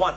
1,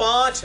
5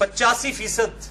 85%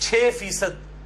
6%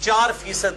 4%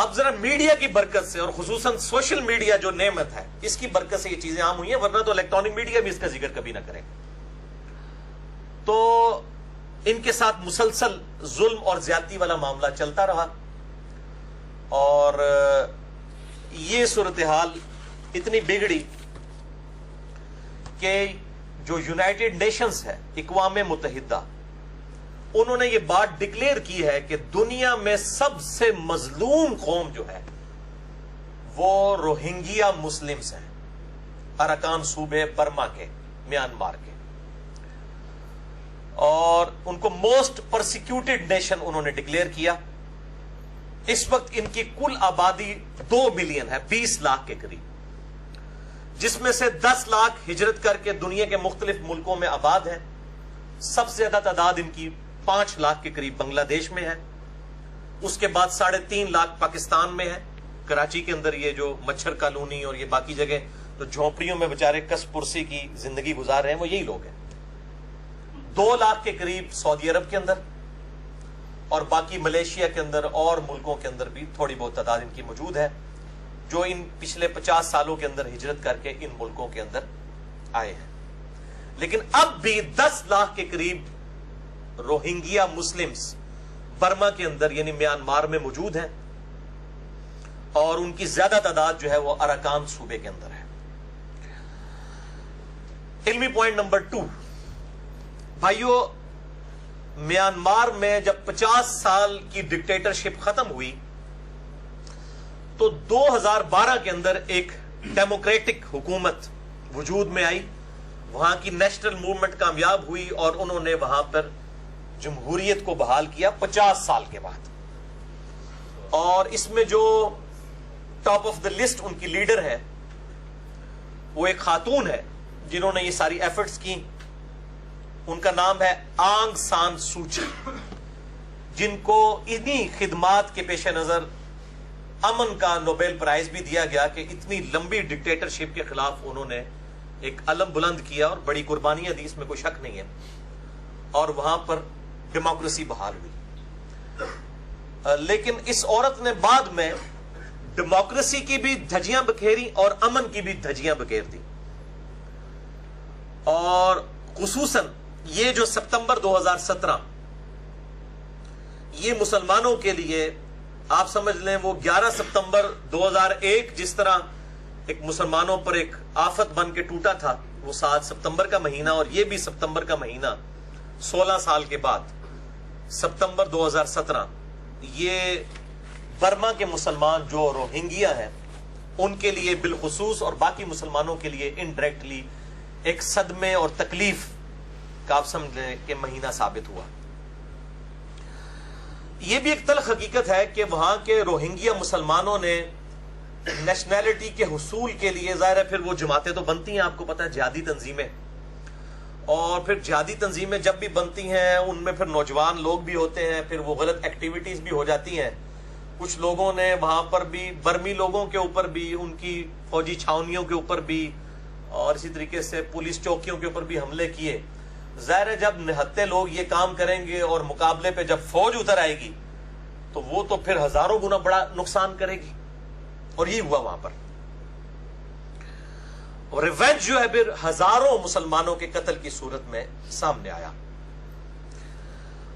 اب ذرا میڈیا کی برکت سے اور خصوصاً سوشل میڈیا جو نعمت ہے اس کی برکت سے یہ چیزیں عام ہوئی ہیں، ورنہ تو الیکٹرانک میڈیا بھی اس کا ذکر کبھی نہ کرے. تو ان کے ساتھ مسلسل ظلم اور زیادتی والا معاملہ چلتا رہا، اور یہ صورتحال اتنی بگڑی کہ جو یونائٹڈ نیشنز ہے، اقوام متحدہ، انہوں نے یہ بات ڈکلیئر کی ہے کہ دنیا میں سب سے مظلوم قوم جو ہے وہ روہنگیا مسلمز ہیں، اراکان صوبے برما کے، میانمار کے، اور ان کو موسٹ پرسیکیوٹڈ نیشن انہوں نے ڈکلیئر کیا. اس وقت ان کی کل آبادی 2 ملین ہے، 20 لاکھ کے قریب، جس میں سے 10 لاکھ ہجرت کر کے دنیا کے مختلف ملکوں میں آباد ہیں. سب سے زیادہ تعداد ان کی 5 لاکھ کے قریب بنگلہ دیش میں ہے. اس کے بعد 3.5 لاکھ پاکستان میں ہے، کراچی کے اندر یہ جو مچھر کالونی اور یہ باقی جگہ جو جھونپڑیوں میں بیچارے کس پرسی کی زندگی گزار رہے ہیں وہ یہی لوگ ہیں. 2 لاکھ کے قریب سعودی عرب کے اندر، اور باقی ملیشیا کے اندر اور ملکوں کے اندر بھی تھوڑی بہت تعداد ان کی موجود ہے، جو ان پچھلے 50 سالوں کے اندر ہجرت کر کے ان ملکوں کے اندر آئے ہیں. لیکن اب بھی 10 لاکھ کے قریب روہنگیا مسلمز برما کے اندر یعنی میانمار میں موجود ہیں، اور ان کی زیادہ تعداد جو ہے وہ اراکان صوبے کے اندر ہے. علمی پوائنٹ نمبر 2، بھائیو، میانمار میں جب 50 سال کی ڈکٹیٹرشپ ختم ہوئی تو 2012 کے اندر ایک ڈیموکریٹک حکومت وجود میں آئی. وہاں کی نیشنل موومنٹ کامیاب ہوئی اور انہوں نے وہاں پر جمہوریت کو بحال کیا 50 سال کے بعد. اور اس میں جو ٹاپ آف دا لسٹ ان کی لیڈر ہے وہ ایک خاتون ہے جنہوں نے یہ ساری ایفرٹس کی. ان کا نام ہے آنگ سان سوچی، جن کو انہی خدمات کے پیش نظر امن کا نوبیل پرائز بھی دیا گیا کہ اتنی لمبی ڈکٹیٹرشپ کے خلاف انہوں نے ایک علم بلند کیا اور بڑی قربانیاں دی، اس میں کوئی شک نہیں ہے، اور وہاں پر ڈیموکریسی بحال ہوئی. لیکن اس عورت نے بعد میں ڈیموکریسی کی بھی دھجیاں بکھیری اور امن کی بھی دھجیاں بکھیر دی. اور خصوصاً یہ جو ستمبر 2017 یہ مسلمانوں کے لیے آپ سمجھ لیں وہ 11 ستمبر 2001 جس طرح ایک مسلمانوں پر ایک آفت بن کے ٹوٹا تھا، وہ 7 ستمبر کا مہینہ، اور یہ بھی ستمبر کا مہینہ 16 سال کے بعد ستمبر 2017 یہ برما کے مسلمان جو روہنگیا ہیں ان کے لیے بالخصوص اور باقی مسلمانوں کے لیے انڈائریکٹلی ایک صدمے اور تکلیف کا آپ سمجھیں کہ مہینہ ثابت ہوا. یہ بھی ایک تلخ حقیقت ہے کہ وہاں کے روہنگیا مسلمانوں نے نیشنلٹی کے حصول کے لیے، ظاہر ہے پھر وہ جماعتیں تو بنتی ہیں، آپ کو پتا ہے جہادی تنظیمیں، اور پھر جہادی تنظیمیں جب بھی بنتی ہیں ان میں پھر نوجوان لوگ بھی ہوتے ہیں، پھر وہ غلط ایکٹیویٹیز بھی ہو جاتی ہیں. کچھ لوگوں نے وہاں پر بھی برمی لوگوں کے اوپر بھی، ان کی فوجی چھاونیوں کے اوپر بھی، اور اسی طریقے سے پولیس چوکیوں کے اوپر بھی حملے کیے. ظاہر ہے جب نہتے لوگ یہ کام کریں گے اور مقابلے پہ جب فوج اتر آئے گی تو وہ تو پھر ہزاروں گنا بڑا نقصان کرے گی، اور یہ ہوا وہاں پر. اور ریونج جو ہے پھر ہزاروں مسلمانوں کے قتل کی صورت میں سامنے آیا.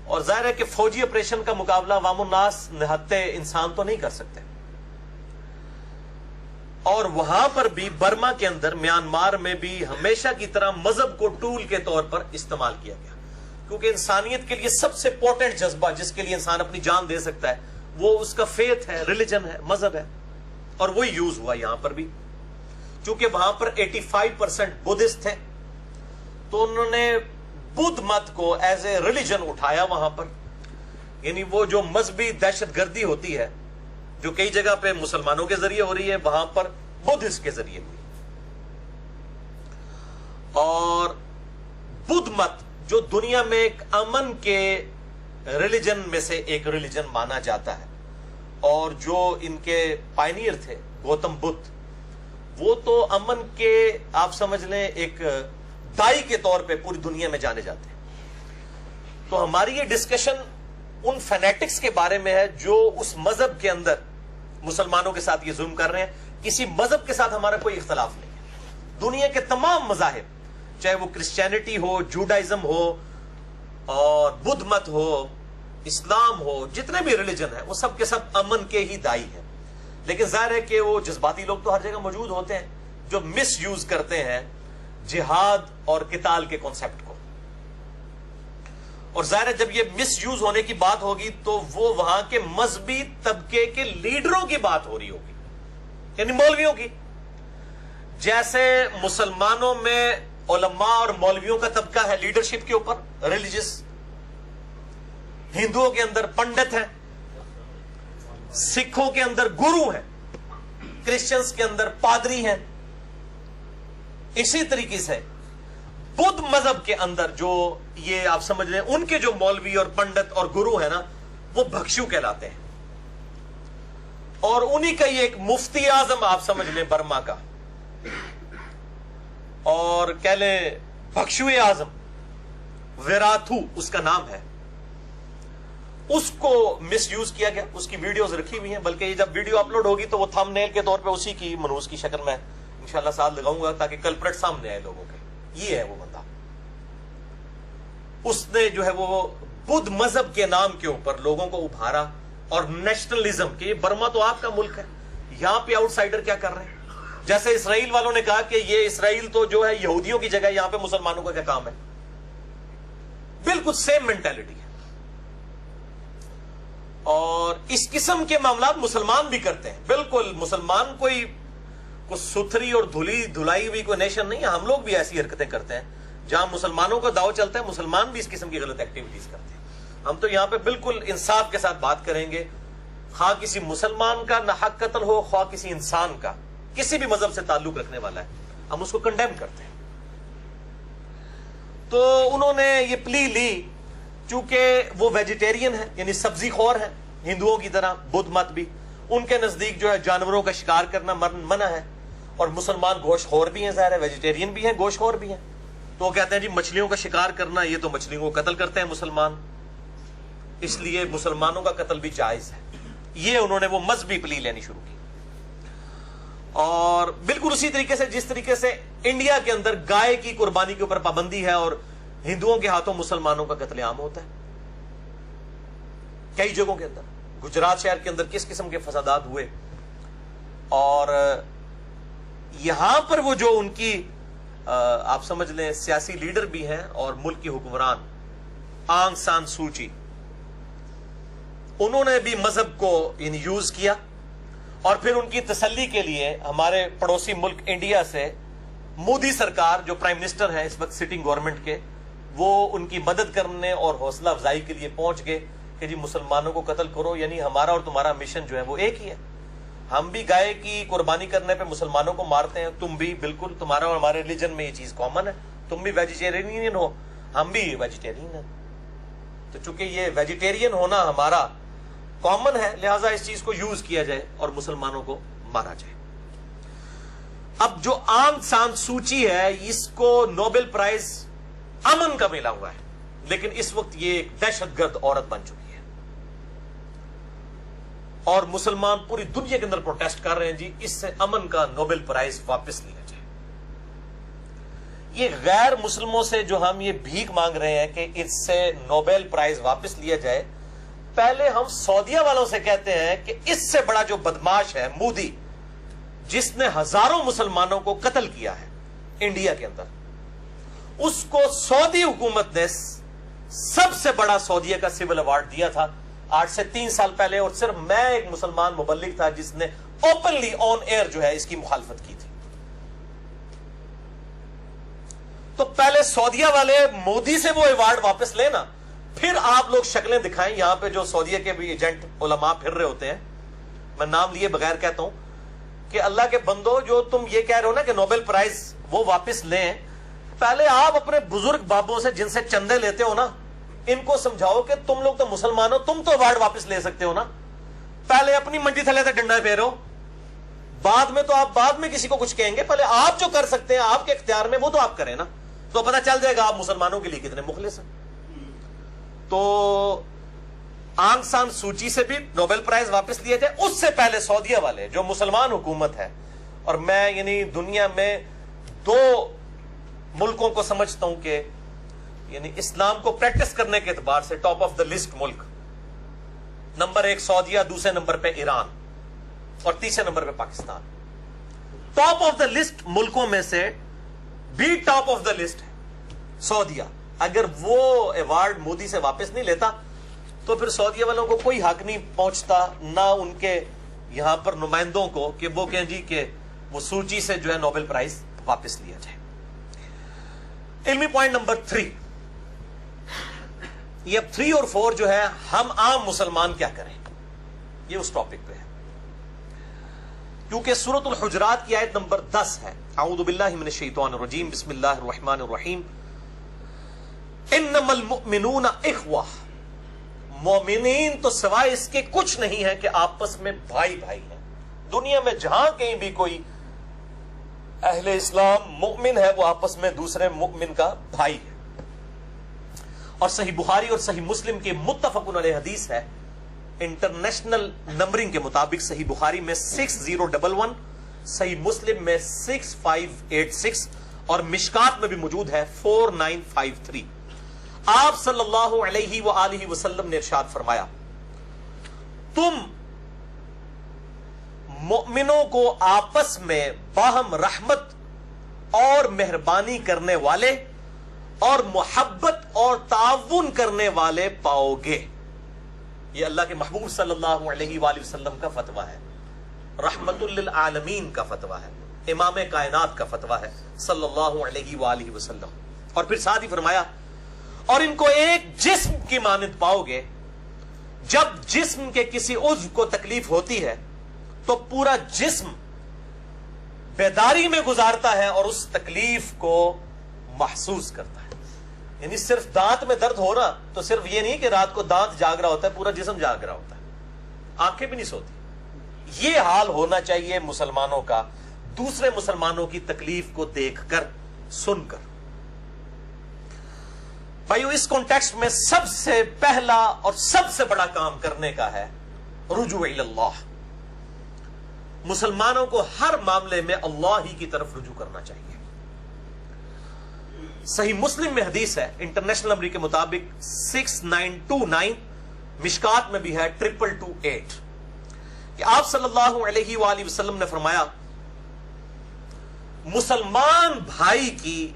اور ظاہر ہے کہ فوجی آپریشن کا مقابلہ عوام الناس نہتے انسان تو نہیں کر سکتے. اور وہاں پر بھی برما کے اندر میانمار میں بھی ہمیشہ کی طرح مذہب کو ٹول کے طور پر استعمال کیا گیا، کیونکہ انسانیت کے لیے سب سے امپورٹنٹ جذبہ جس کے لیے انسان اپنی جان دے سکتا ہے وہ اس کا فیتھ ہے، ریلیجن ہے، مذہب ہے، اور وہی یوز ہوا یہاں پر بھی. چونکہ وہاں پر 85% بدھسٹ تھے تو انہوں نے بدھ مت کو ایز اے ریلیجن اٹھایا وہاں پر. یعنی وہ جو مذہبی دہشت گردی ہوتی ہے جو کئی جگہ پہ مسلمانوں کے ذریعے ہو رہی ہے، وہاں پر بدھسٹ کے ذریعے ہوئی. اور بدھ مت جو دنیا میں ایک امن کے ریلیجن میں سے ایک ریلیجن مانا جاتا ہے، اور جو ان کے پائنیئر تھے گوتم بدھ، وہ تو امن کے آپ سمجھ لیں ایک دائی کے طور پہ پوری دنیا میں جانے جاتے ہیں. تو ہماری یہ ڈسکشن ان فینیٹکس کے بارے میں ہے جو اس مذہب کے اندر مسلمانوں کے ساتھ یہ ظلم کر رہے ہیں. کسی مذہب کے ساتھ ہمارا کوئی اختلاف نہیں ہے. دنیا کے تمام مذاہب, چاہے وہ کرسچینٹی ہو, جوڈائزم ہو, اور بدھ مت ہو, اسلام ہو, جتنے بھی ریلیجن ہیں وہ سب کے سب امن کے ہی دائی ہیں. لیکن ظاہر ہے کہ وہ جذباتی لوگ تو ہر جگہ موجود ہوتے ہیں جو مس یوز کرتے ہیں جہاد اور قتال کے کانسیپٹ کو. اور ظاہر ہے جب یہ مس یوز ہونے کی بات ہوگی تو وہ وہاں کے مذہبی طبقے کے لیڈروں کی بات ہو رہی ہوگی, یعنی مولویوں کی. جیسے مسلمانوں میں علماء اور مولویوں کا طبقہ ہے لیڈرشپ کے اوپر, ریلیجس. ہندوؤں کے اندر پنڈت ہیں, سکھوں کے اندر گرو ہیں, کرسچنز کے اندر پادری ہیں. اسی طریقے سے بدھ مذہب کے اندر جو یہ آپ سمجھ لیں ان کے جو مولوی اور پنڈت اور گرو ہیں نا, وہ بھکشو کہلاتے ہیں. اور انہی کا یہ ایک مفتی اعظم آپ سمجھ لیں برما کا, اور کہہ لیں بھکشو اعظم, ویراتھو اس کا نام ہے, اس کو مس یوز کیا گیا. اس کی ویڈیوز رکھی ہوئی ہیں, بلکہ یہ جب ویڈیو اپلوڈ ہوگی تو وہ تھم نیل کے طور پہ اسی کی منوس کی شکل میں انشاءاللہ ساتھ لگاؤں گا تاکہ کلپریٹ سامنے آئے لوگوں کے. یہ ہے وہ بندہ, اس نے جو ہے وہ بدھ مذہب کے نام کے اوپر لوگوں کو ابھارا, اور نیشنلزم کہ یہ برما تو آپ کا ملک ہے, یہاں پہ آؤٹ سائڈر کیا کر رہے ہیں. جیسے اسرائیل والوں نے کہا کہ یہ اسرائیل تو جو ہے یہودیوں کی جگہ, یہاں پہ مسلمانوں کا کیا کام ہے. بالکل سیم مینٹالٹی ہے. اور اس قسم کے معاملات مسلمان بھی کرتے ہیں. بالکل مسلمان کوئی ستھری اور دھلائی ہوئی کوئی نیشن نہیں ہے. ہم لوگ بھی ایسی حرکتیں کرتے ہیں. جہاں مسلمانوں کا داؤ چلتا ہے مسلمان بھی اس قسم کی غلط ایکٹیویٹیز کرتے ہیں. ہم تو یہاں پہ بالکل انصاف کے ساتھ بات کریں گے, خواہ کسی مسلمان کا ناحق قتل ہو, خواہ کسی انسان کا, کسی بھی مذہب سے تعلق رکھنے والا ہے, ہم اس کو کنڈیم کرتے ہیں. تو انہوں نے یہ پلی لی, چونکہ وہ ویجیٹیرین ہیں یعنی سبزی خور ہیں ہندوؤں کی طرح, بدھ مت بھی, ان کے نزدیک جو ہے جانوروں کا شکار کرنا منع ہے, اور مسلمان گوشت خور بھی ہیں, ظاہر ہے ویجیٹیرین بھی ہیں, گوشت خور بھی ہیں. تو وہ کہتے ہیں جی مچھلیوں کا شکار کرنا, یہ تو مچھلیوں کو قتل کرتے ہیں مسلمان, اس لیے مسلمانوں کا قتل بھی جائز ہے. یہ انہوں نے وہ مذہبی پلی لینی شروع کی. اور بالکل اسی طریقے سے جس طریقے سے انڈیا کے اندر گائے کی قربانی کے اوپر پابندی ہے اور ہندوؤں کے ہاتھوں مسلمانوں کا قتل عام ہوتا ہے کئی جگہوں کے اندر. گجرات شہر کے اندر کس قسم کے فسادات ہوئے, اور یہاں پر وہ جو ان کی آپ سمجھ لیں سیاسی لیڈر بھی ہیں اور ملک کی حکمران آنگ سان سوچی, انہوں نے بھی مذہب کو یعنی یوز کیا. اور پھر ان کی تسلی کے لیے ہمارے پڑوسی ملک انڈیا سے مودی سرکار جو پرائم منسٹر ہیں اس وقت سٹنگ گورنمنٹ کے, وہ ان کی مدد کرنے اور حوصلہ افزائی کے لیے پہنچ گئے کہ جی مسلمانوں کو قتل کرو, یعنی ہمارا اور تمہارا مشن جو ہے وہ ایک ہی ہے. ہم بھی گائے کی قربانی کرنے پہ مسلمانوں کو مارتے ہیں, تم بھی بالکل, تمہارا اور ہمارے ریلیجن میں یہ چیز کامن ہے, تم بھی ویجیٹیرین ہو, ہم بھی ویجیٹیرین ہیں. تو چونکہ یہ ویجیٹیرین ہونا ہمارا کامن ہے, لہٰذا اس چیز کو یوز کیا جائے اور مسلمانوں کو مارا جائے. اب جو آنگ سان سوچی ہے اس کو نوبل پرائز امن کا ملا ہوا ہے, لیکن اس وقت یہ ایک دہشت گرد عورت بن چکی ہے, اور مسلمان پوری دنیا کے اندر پروٹیسٹ کر رہے ہیں جی اس سے امن کا نوبل پرائز واپس لیا جائے. یہ غیر مسلموں سے جو ہم یہ بھیک مانگ رہے ہیں کہ اس سے نوبل پرائز واپس لیا جائے, پہلے ہم سعودیہ والوں سے کہتے ہیں کہ اس سے بڑا جو بدماش ہے مودی, جس نے ہزاروں مسلمانوں کو قتل کیا ہے انڈیا کے اندر, اس کو سعودی حکومت نے سب سے بڑا سعودیہ کا سول ایوارڈ دیا تھا 8 سے 3 سال پہلے, اور صرف میں ایک مسلمان مبلغ تھا جس نے اوپنلی آن ایئر جو ہے اس کی مخالفت کی تھی. تو پہلے سعودیہ والے مودی سے وہ ایوارڈ واپس لینا, پھر آپ لوگ شکلیں دکھائیں. یہاں پہ جو سعودیہ کے بھی ایجنٹ علماء پھر رہے ہوتے ہیں, میں نام لیے بغیر کہتا ہوں کہ اللہ کے بندو جو تم یہ کہہ رہے ہو نا کہ نوبل پرائز وہ واپس لیں, پہلے آپ اپنے بزرگ بابوں سے جن سے چندے لیتے ہو نا ان کو سمجھاؤ کہ تم لوگ تو مسلمان ہو, تم تو ایوارڈ واپس لے سکتے ہو نا. پہلے اپنی منڈی تھلے سے ڈنڈا پھیرو, بعد میں تو آپ بعد میں کسی کو کچھ کہیں گے. پہلے آپ جو کر سکتے ہیں آپ کے اختیار میں وہ تو آپ کریں نا, تو پتہ چل جائے گا آپ مسلمانوں کے لیے کتنے مخلص ہیں. تو آنگ سان سوچی سے بھی نوبل پرائز واپس لیا جائے. اس سے پہلے سعودیہ والے جو مسلمان حکومت ہے, اور میں یعنی دنیا میں 2 ملکوں کو سمجھتا ہوں کہ یعنی اسلام کو پریکٹس کرنے کے اعتبار سے ٹاپ آف دا لسٹ ملک, نمبر 1 سعودیہ, دوسرے نمبر پہ ایران, اور تیسرے نمبر پہ Pakistan. Top of the list ملکوں میں سے بھی ٹاپ آف دا لسٹ ہے سعودیہ. اگر وہ ایوارڈ مودی سے واپس نہیں لیتا تو پھر سعودیہ والوں کو کوئی حق نہیں پہنچتا, نہ ان کے یہاں پر نمائندوں کو کہ وہ کہیں جی کہ وہ سوچی سے جو ہے نوبل پرائز واپس لیا جائے. علمی پوائنٹ نمبر 3, یہ اب 3 اور 4 جو ہے ہم عام مسلمان کیا کریں, یہ اس ٹاپک پہ ہے. کیونکہ سورۃ الحجرات کی آیت نمبر 10 ہے, اعوذ باللہ من الشیطان الرجیم, بسم اللہ الرحمن الرحیم, انما المؤمنون اخوہ, مومنین تو سوائے اس کے کچھ نہیں ہے کہ آپس میں بھائی بھائی ہیں. دنیا میں جہاں کہیں بھی کوئی اہل اسلام مؤمن ہے وہ آپس میں دوسرے مؤمن کا بھائی ہے. اور صحیح بخاری اور صحیح مسلم کی متفق علیہ حدیث ہے, انٹرنیشنل نمبرنگ کے مطابق صحیح بخاری میں 6011, صحیح مسلم میں 6586, اور مشکات میں بھی موجود ہے 4953. آپ صلی اللہ علیہ وآلہ وسلم نے ارشاد فرمایا, تم مؤمنوں کو آپس میں باہم رحمت اور مہربانی کرنے والے اور محبت اور تعاون کرنے والے پاؤ گے. یہ اللہ کے محبوب صلی اللہ علیہ وآلہ وسلم کا فتویٰ ہے, رحمت للعالمین کا فتویٰ ہے, امام کائنات کا فتویٰ ہے صلی اللہ علیہ وآلہ وسلم. اور پھر ساتھ ہی فرمایا, اور ان کو ایک جسم کی مانند پاؤ گے. جب جسم کے کسی عضو کو تکلیف ہوتی ہے تو پورا جسم بیداری میں گزارتا ہے اور اس تکلیف کو محسوس کرتا ہے. یعنی صرف دانت میں درد ہو رہا تو صرف یہ نہیں کہ رات کو دانت جاگ رہا ہوتا ہے, پورا جسم جاگ رہا ہوتا ہے, آنکھیں بھی نہیں سوتی. یہ حال ہونا چاہیے مسلمانوں کا, دوسرے مسلمانوں کی تکلیف کو دیکھ کر, سن کر. بھائیو, اس کانٹیکسٹ میں سب سے پہلا اور سب سے بڑا کام کرنے کا ہے رجوع الی اللہ. مسلمانوں کو ہر معاملے میں اللہ ہی کی طرف رجوع کرنا چاہیے. صحیح مسلم میں حدیث ہے, انٹرنیشنل نمبر کے مطابق 6929, مشکات میں بھی ہے 2228, کہ آپ صلی اللہ علیہ وآلہ وسلم نے فرمایا, مسلمان بھائی کی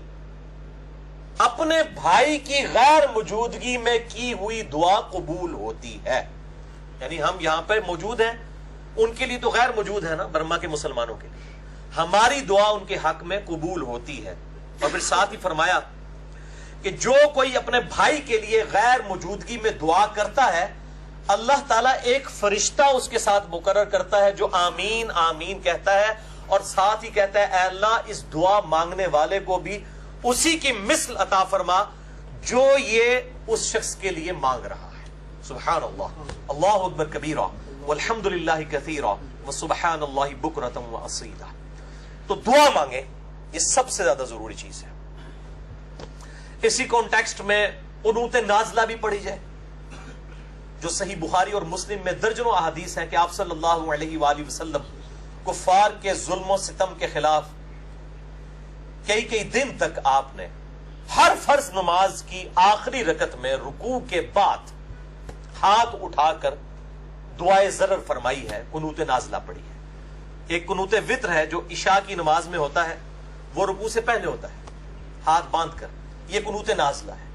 اپنے بھائی کی غیر موجودگی میں کی ہوئی دعا قبول ہوتی ہے. یعنی ہم یہاں پہ موجود ہیں, ان کے لیے تو غیر موجود ہے نا, برما کے مسلمانوں کے لیے ہماری دعا ان کے حق میں قبول ہوتی ہے. اور پھر ساتھ ہی فرمایا کہ جو کوئی اپنے بھائی کے لیے غیر موجودگی میں دعا کرتا ہے, اللہ تعالیٰ ایک فرشتہ اس کے ساتھ مقرر کرتا ہے جو آمین آمین کہتا ہے, اور ساتھ ہی کہتا ہے اے اللہ اس دعا مانگنے والے کو بھی اسی کی مثل عطا فرما جو یہ اس شخص کے لیے مانگ رہا ہے. سبحان اللہ, اللہ اکبر کبیرہ, والحمد للہ کثیرہ, وسبحان اللہ بکرۃ واصیلا. تو دعا مانگیں, یہ سب سے زیادہ ضروری چیز ہے. اسی کانٹیکسٹ میں قنوت نازلہ بھی پڑھی جائے, جو صحیح بخاری اور مسلم میں درجنوں احادیث ہیں کہ آپ صلی اللہ علیہ وآلہ وسلم کفار کے ظلم و ستم کے خلاف کئی دن تک آپ نے ہر فرض نماز کی آخری رکعت میں رکوع کے بعد ہاتھ اٹھا کر دعائے ضرر فرمائی ہے, قنوت نازلہ پڑھی ہے. ایک قنوت وتر ہے جو عشاء کی نماز میں ہوتا ہے, وہ رکوع سے پہلے ہوتا ہے ہاتھ باندھ کر, یہ قنوت نازلہ ہے.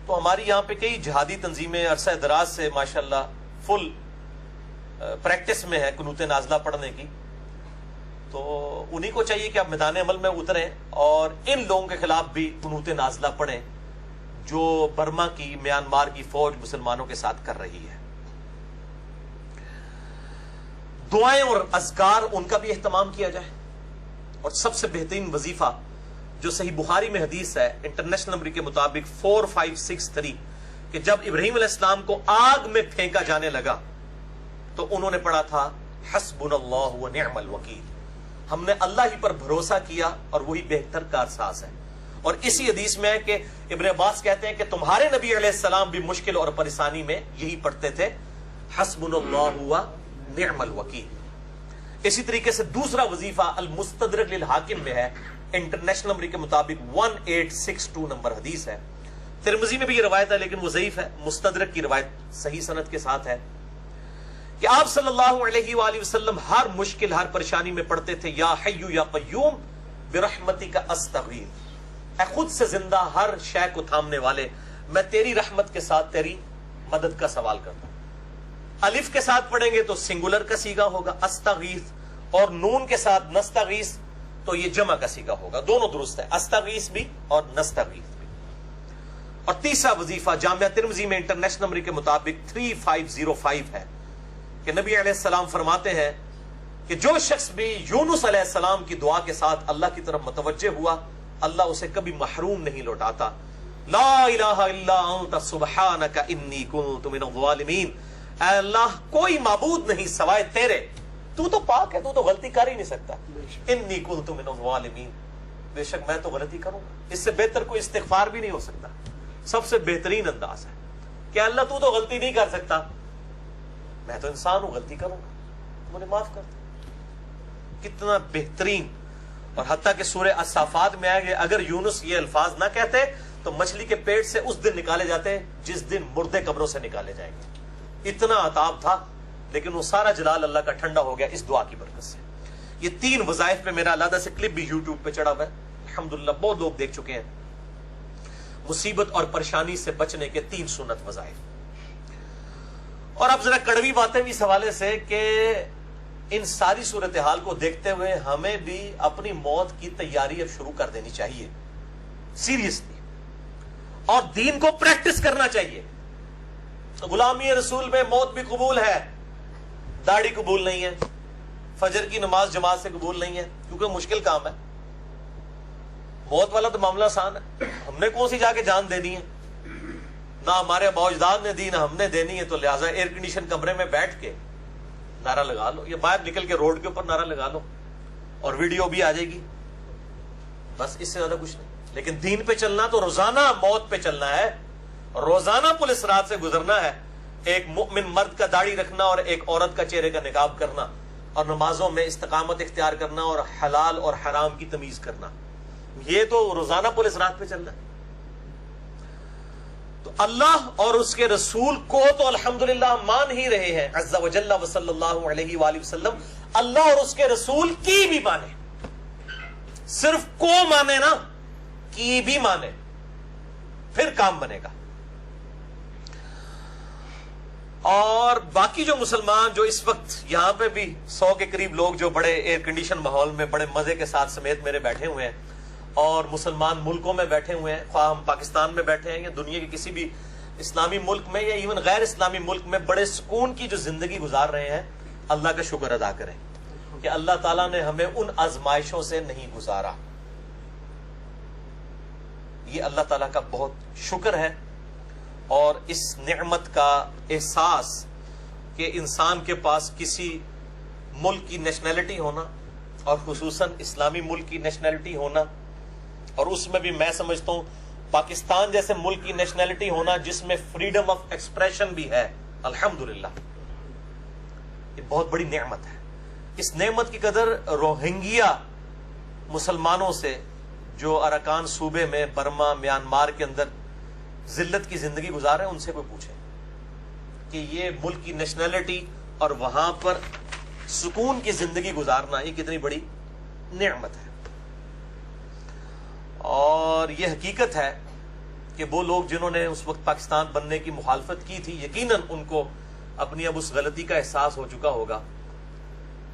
تو ہماری یہاں پہ کئی جہادی تنظیمیں عرصہ دراز سے ماشاءاللہ فل پریکٹس میں ہے قنوت نازلہ پڑھنے کی, تو انہی کو چاہیے کہ آپ میدان عمل میں اتریں اور ان لوگوں کے خلاف بھی قنوت نازلہ پڑھیں جو برما کی, میانمار کی فوج مسلمانوں کے ساتھ کر رہی ہے. دعائیں اور اذکار ان کا بھی اہتمام کیا جائے. اور سب سے بہترین وظیفہ جو صحیح بخاری میں حدیث ہے انٹرنیشنل نمبر کے مطابق 4563, کہ جب ابراہیم علیہ السلام کو آگ میں پھینکا جانے لگا تو انہوں نے پڑھا تھا حسبنا اللہ ونعم الوکیل, ہم نے اللہ ہی پر بھروسہ کیا اور وہی بہتر کارساز ہے. اور اسی حدیث میں ہے کہ ابن عباس کہتے ہیں کہ تمہارے نبی علیہ السلام بھی مشکل اور پریشانی میں یہی پڑھتے تھے حسبنا اللہ و نعم الوکیل. اسی طریقے سے دوسرا وظیفہ المستدرک للحاکم میں ہے، انٹرنیشنل نمبر کے مطابق 1862 نمبر حدیث ہے. ترمذی میں بھی یہ روایت ہے لیکن وہ ضعیف ہے. مستدرک کی روایت صحیح سند کے ساتھ ہے کہ آپ صلی اللہ علیہ وآلہ وسلم ہر مشکل ہر پریشانی میں پڑھتے تھے یا حی یا قیوم برحمتک استغیث، اے خود سے زندہ ہر شے کو تھامنے والے میں تیری رحمت کے ساتھ تیری مدد کا سوال کرتا ہوں. الف کے ساتھ پڑھیں گے تو سنگولر کا صیغہ ہوگا استغیث، اور نون کے ساتھ نستغیث تو یہ جمع کا صیغہ ہوگا. دونوں درست ہے، استغیث بھی اور نستغیث بھی. اور تیسرا وظیفہ جامعہ ترمذی میں انٹرنیشنل نمبر کے مطابق 3505 ہے کہ نبی علیہ السلام فرماتے ہیں کہ جو شخص بھی یونس علیہ السلام کی دعا کے ساتھ اللہ کی طرف متوجہ ہوا اللہ اسے کبھی محروم نہیں لوٹاتا. لا الہ الا انت سبحانک انی کنت من الظالمین، اے اللہ کوئی معبود نہیں سوائے تیرے، تو تو پاک ہے، تو تو غلطی کر ہی نہیں سکتا. انی کنت من الظالمین، بے شک میں تو غلطی کروں گا. اس سے بہتر کوئی استغفار بھی نہیں ہو سکتا. سب سے بہترین انداز ہے کہ اللہ تو تو غلطی نہیں کر سکتا، میں تو انسان ہوں، غلطی کروں گا، مجھے معاف کر دے. کتنا بہترین. اور حتیٰ کہ سورہ الصافات میں آئے کہ اگر یونس یہ الفاظ نہ کہتے تو مچھلی کے پیٹ سے اس دن نکالے جاتے جس دن مردے قبروں سے نکالے جائیں گے. اتنا عطاب تھا، لیکن وہ سارا جلال اللہ کا ٹھنڈا ہو گیا اس دعا کی برکت سے. یہ 3 وظائف پہ میرا علیحدہ سے کلپ بھی یوٹیوب پہ چڑھا ہوا ہے، الحمدللہ بہت لوگ دیکھ چکے ہیں. مصیبت اور پریشانی سے بچنے کے 3 سنت وظائف. اور اب ذرا کڑوی باتیں بھی اس حوالے سے کہ ان ساری صورتحال کو دیکھتے ہوئے ہمیں بھی اپنی موت کی تیاری اب شروع کر دینی چاہیے سیریسلی، اور دین کو پریکٹس کرنا چاہیے. غلامی رسول میں موت بھی قبول ہے، داڑھی قبول نہیں ہے، فجر کی نماز جماعت سے قبول نہیں ہے کیونکہ مشکل کام ہے. موت والا تو معاملہ آسان ہے، ہم نے کون سی جا کے جان دینی ہے، نہ ہمارے اباء اجداد نے دی نہ ہم نے دینی ہے. تو لہٰذا ایئر کنڈیشن کمرے میں بیٹھ کے نعرہ لگا لو، یا باہر نکل کے روڈ کے اوپر نعرہ لگا لو اور ویڈیو بھی آ جائے گی، بس اس سے زیادہ کچھ نہیں. لیکن دین پہ چلنا تو روزانہ موت پہ چلنا ہے، روزانہ پولیس رات سے گزرنا ہے. ایک مؤمن مرد کا داڑھی رکھنا اور ایک عورت کا چہرے کا نقاب کرنا، اور نمازوں میں استقامت اختیار کرنا اور حلال اور حرام کی تمیز کرنا، یہ تو روزانہ پولیس رات پہ چلنا ہے. تو اللہ اور اس کے رسول کو تو الحمدللہ مان ہی رہے ہیں عز و جل و صلی اللہ علیہ وآلہ وسلم. اللہ اور اس کے رسول کی بھی مانے، صرف کو مانے نا، کی بھی مانے، پھر کام بنے گا. اور باقی جو مسلمان جو اس وقت یہاں پہ بھی 100 کے قریب لوگ جو بڑے ایئر کنڈیشن ماحول میں بڑے مزے کے ساتھ سمیت میرے بیٹھے ہوئے ہیں، اور مسلمان ملکوں میں بیٹھے ہوئے ہیں، خواہ ہم پاکستان میں بیٹھے ہیں یا دنیا کے کسی بھی اسلامی ملک میں یا ایون غیر اسلامی ملک میں، بڑے سکون کی جو زندگی گزار رہے ہیں، اللہ کا شکر ادا کریں کہ اللہ تعالیٰ نے ہمیں ان آزمائشوں سے نہیں گزارا. یہ اللہ تعالیٰ کا بہت شکر ہے. اور اس نعمت کا احساس کہ انسان کے پاس کسی ملک کی نیشنلٹی ہونا، اور خصوصاً اسلامی ملک کی نیشنلٹی ہونا، اور اس میں بھی میں سمجھتا ہوں پاکستان جیسے ملک کی نیشنلٹی ہونا جس میں فریڈم آف ایکسپریشن بھی ہے، الحمدللہ یہ بہت بڑی نعمت ہے. اس نعمت کی قدر روہنگیا مسلمانوں سے جو اراکان صوبے میں برما میانمار کے اندر ذلت کی زندگی گزار رہے ہیں، ان سے کوئی پوچھے کہ یہ ملک کی نیشنلٹی اور وہاں پر سکون کی زندگی گزارنا یہ کتنی بڑی نعمت ہے. اور یہ حقیقت ہے کہ وہ لوگ جنہوں نے اس وقت پاکستان بننے کی مخالفت کی تھی، یقیناً ان کو اپنی اب اس غلطی کا احساس ہو چکا ہوگا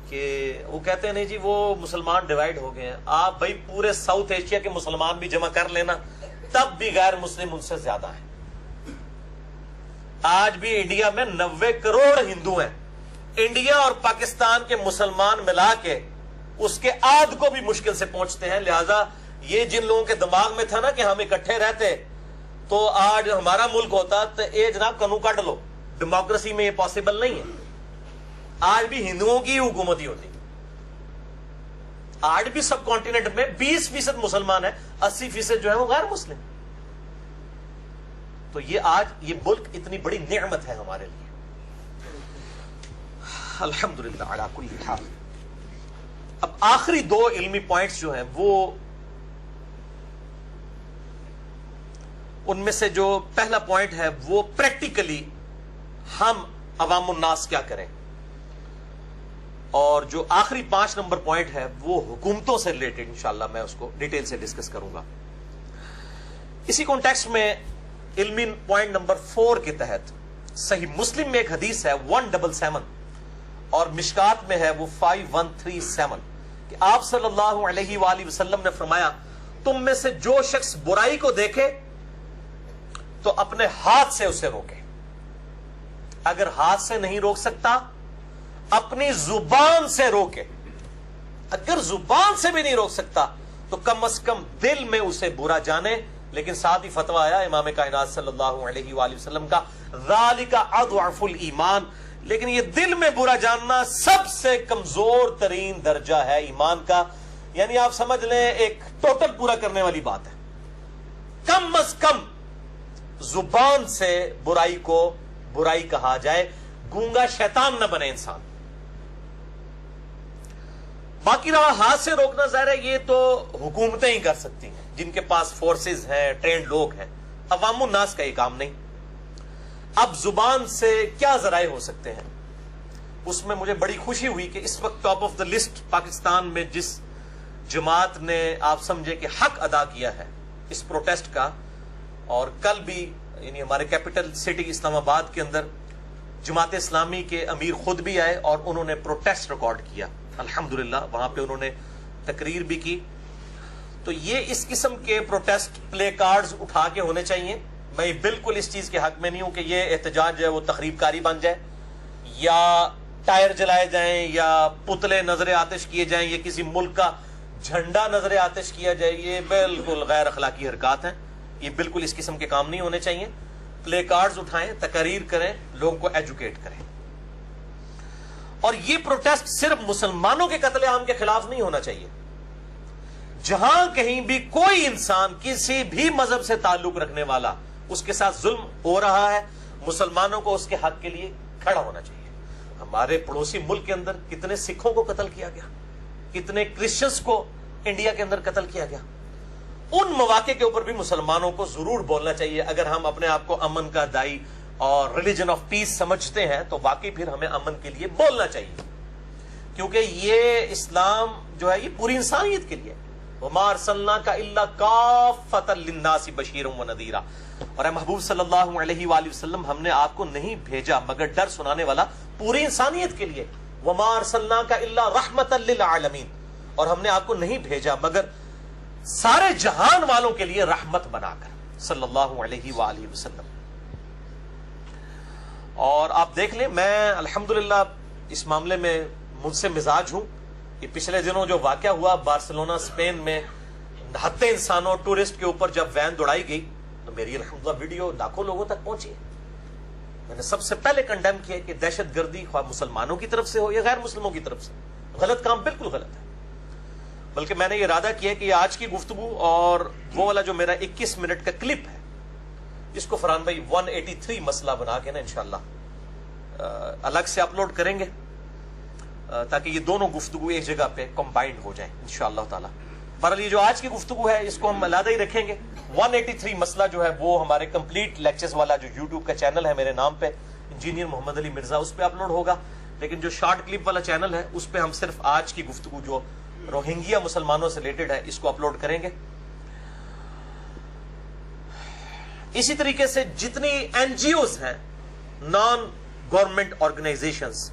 کہ وہ کہتے ہیں نہیں جی وہ مسلمان ڈیوائیڈ ہو گئے ہیں. آپ بھائی پورے ساؤتھ ایشیا کے مسلمان بھی جمع کر لینا، تب بھی غیر مسلم ان سے زیادہ ہیں. آج بھی انڈیا میں 90 کروڑ ہندو ہیں. انڈیا اور پاکستان کے مسلمان ملا کے اس کے آدھ کو بھی مشکل سے پہنچتے ہیں. لہذا یہ جن لوگوں کے دماغ میں تھا نا کہ ہم اکٹھے رہتے تو آج ہمارا ملک ہوتا، تو اے جناب کنو کاٹ لو، ڈیموکریسی میں یہ پاسبل نہیں ہے. آج بھی ہندوؤں کی حکومت ہی ہوتی. آج بھی سب کانٹیننٹ میں 20% مسلمان ہیں، 80% جو ہے وہ غیر مسلم. تو یہ آج یہ ملک اتنی بڑی نعمت ہے ہمارے لیے. الحمدللہ علی کل حال. اب آخری 2 علمی پوائنٹس جو ہیں وہ ان میں سے جو پہلا پوائنٹ ہے وہ پریکٹیکلی ہم عوام الناس کیا کریں، اور جو آخری 5 نمبر پوائنٹ ہے وہ حکومتوں سے ریلیٹڈ انشاءاللہ میں اس کو ڈیٹیل سے ڈسکس کروں گا. اسی کانٹیکسٹ میں علمی پوائنٹ نمبر 4 کے تحت صحیح مسلم میں ایک حدیث ہے 177 اور مشکات میں ہے وہ 5137 کہ آپ صلی اللہ علیہ وآلہ وسلم نے فرمایا تم میں سے جو شخص برائی کو دیکھے تو اپنے ہاتھ سے اسے روکے، اگر ہاتھ سے نہیں روک سکتا اپنی زبان سے روکے، اگر زبان سے بھی نہیں روک سکتا تو کم از کم دل میں اسے برا جانے. لیکن ساتھ ہی فتویٰ آیا امام کائنات صلی اللہ علیہ وآلہ وسلم کا ذالک اضعف الایمان، لیکن یہ دل میں برا جاننا سب سے کمزور ترین درجہ ہے ایمان کا. یعنی آپ سمجھ لیں ایک ٹوٹل پورا کرنے والی بات ہے. کم از کم زبان سے برائی کو برائی کہا جائے، گونگا شیطان نہ بنے انسان. باقی رہا ہاتھ سے روکنا، ظاہر ہے یہ تو حکومتیں ہی کر سکتی ہیں جن کے پاس فورسز ہیں، ٹرینڈ لوگ ہیں. عوام الناس کا یہ کام نہیں. اب زبان سے کیا ذرائع ہو سکتے ہیں، اس میں مجھے بڑی خوشی ہوئی کہ اس وقت top of the list Pakistan میں جس جماعت نے آپ سمجھے کہ حق ادا کیا ہے اس پروٹیسٹ کا، اور کل بھی یعنی ہمارے کیپٹل سٹی اسلام آباد کے اندر جماعت اسلامی کے امیر خود بھی آئے اور انہوں نے پروٹیسٹ ریکارڈ کیا. الحمدللہ وہاں پہ انہوں نے تقریر بھی کی. تو یہ اس قسم کے پروٹیسٹ پلے کارڈز اٹھا کے ہونے چاہیے. میں بالکل اس چیز کے حق میں نہیں ہوں کہ یہ احتجاج جو ہے وہ تخریب کاری بن جائے یا ٹائر جلائے جائیں یا پتلے نظر آتش کیے جائیں یا کسی ملک کا جھنڈا نظر آتش کیا جائے. یہ بالکل غیر اخلاقی حرکات ہیں. یہ بالکل اس قسم کے کام نہیں ہونے چاہیے. پلے کارڈز اٹھائیں، تقاریر کریں، لوگوں کو ایجوکیٹ کریں. اور یہ پروٹیسٹ صرف مسلمانوں کے قتل عام کے خلاف نہیں ہونا چاہیے. جہاں کہیں بھی کوئی انسان کسی بھی مذہب سے تعلق رکھنے والا اس کے ساتھ ظلم ہو رہا ہے، مسلمانوں کو اس کے حق کے لیے کھڑا ہونا چاہیے. ہمارے پڑوسی ملک کے اندر کتنے سکھوں کو قتل کیا گیا، کتنے کرسچنز کو انڈیا کے اندر قتل کیا گیا. ان مواقع کے اوپر بھی مسلمانوں کو ضرور بولنا چاہیے. اگر ہم اپنے آپ کو امن کا دائی اور ریلیجن آف پیس سمجھتے ہیں تو واقعی پھر ہمیں امن کے لیے بولنا چاہیے، کیونکہ یہ اسلام جو ہے یہ پوری انسانیت کے لیے. وَمَا أَرْسَلْنَاكَ إِلَّا كَافَّةً لِلنَّاسِ بَشِيرًا وَنَذِيرًا. اور اے محبوب صلی اللہ علیہ وآلہ وسلم ہم نے آپ کو نہیں بھیجا مگر ڈر سنانے والا پوری انسانیت کے لیے. وَمَا أَرْسَلْنَاكَ إِلَّا رَحْمَةً لِلْعَالَمِينَ. اور ہم نے آپ کو نہیں بھیجا مگر سارے جہان والوں کے لیے رحمت بنا کر صلی اللہ علیہ وآلہ وسلم. اور آپ دیکھ لیں میں الحمدللہ اس معاملے میں مجھ سے مزاج ہوں. یہ پچھلے دنوں جو واقعہ ہوا بارسلونا اسپین میں نہتے انسانوں ٹورسٹ کے اوپر جب وین دوڑائی گئی تو میری الحمدللہ ویڈیو لاکھوں لوگوں تک پہنچی. میں نے سب سے پہلے کنڈیم کیا کہ دہشت گردی خواہ مسلمانوں کی طرف سے ہو یا غیر مسلموں کی طرف سے غلط کام بالکل غلط ہے. بلکہ میں نے یہ ارادہ کیا کہ آج کی گفتگو اور وہ والا جو میرا 21 منٹ کا کلپ ہے اس کو فرحان بھائی 183 مسئلہ بنا کے نا انشاءاللہ الگ سے اپلوڈ کریں گے تاکہ یہ دونوں گفتگو ایک جگہ پہ کمبائنڈ ہو جائیں انشاءاللہ تعالی. بہرحال یہ جو آج کی گفتگو ہے اس کو ہم علیحدہ ہی رکھیں گے. 183 مسئلہ جو ہے وہ ہمارے کمپلیٹ لیکچرز والا جو یوٹیوب کا چینل ہے میرے نام پہ انجینئر محمد علی مرزا اس پہ اپلوڈ ہوگا. لیکن جو شارٹ کلپ والا چینل ہے اس پہ ہم صرف آج کی گفتگو جو روہنگیا مسلمانوں سے ریلیٹڈ ہے اس کو اپلوڈ کریں گے. اسی طریقے سے جتنی این جی اوز ہیں نان گورنمنٹ آرگنائزیشنز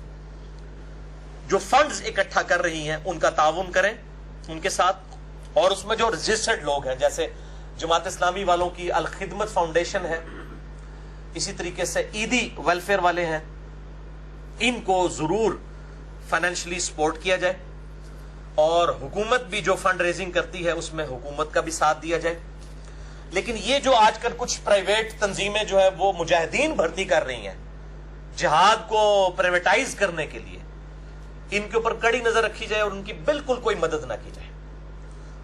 جو فنڈز اکٹھا کر رہی ہیں ان کا تعاون کریں ان کے ساتھ. اور اس میں جو رجسٹرڈ لوگ ہیں جیسے جماعت اسلامی والوں کی الخدمت فاؤنڈیشن ہے، اسی طریقے سے عیدی ویلفیئر والے ہیں، ان کو ضرور فائنینشلی سپورٹ کیا جائے. اور حکومت بھی جو فنڈ ریزنگ کرتی ہے اس میں حکومت کا بھی ساتھ دیا جائے. لیکن یہ جو آج کل کچھ پرائیویٹ تنظیمیں جو ہے وہ مجاہدین بھرتی کر رہی ہیں جہاد کو پرائیویٹائز کرنے کے لیے، ان کے اوپر کڑی نظر رکھی جائے اور ان کی بالکل کوئی مدد نہ کی جائے.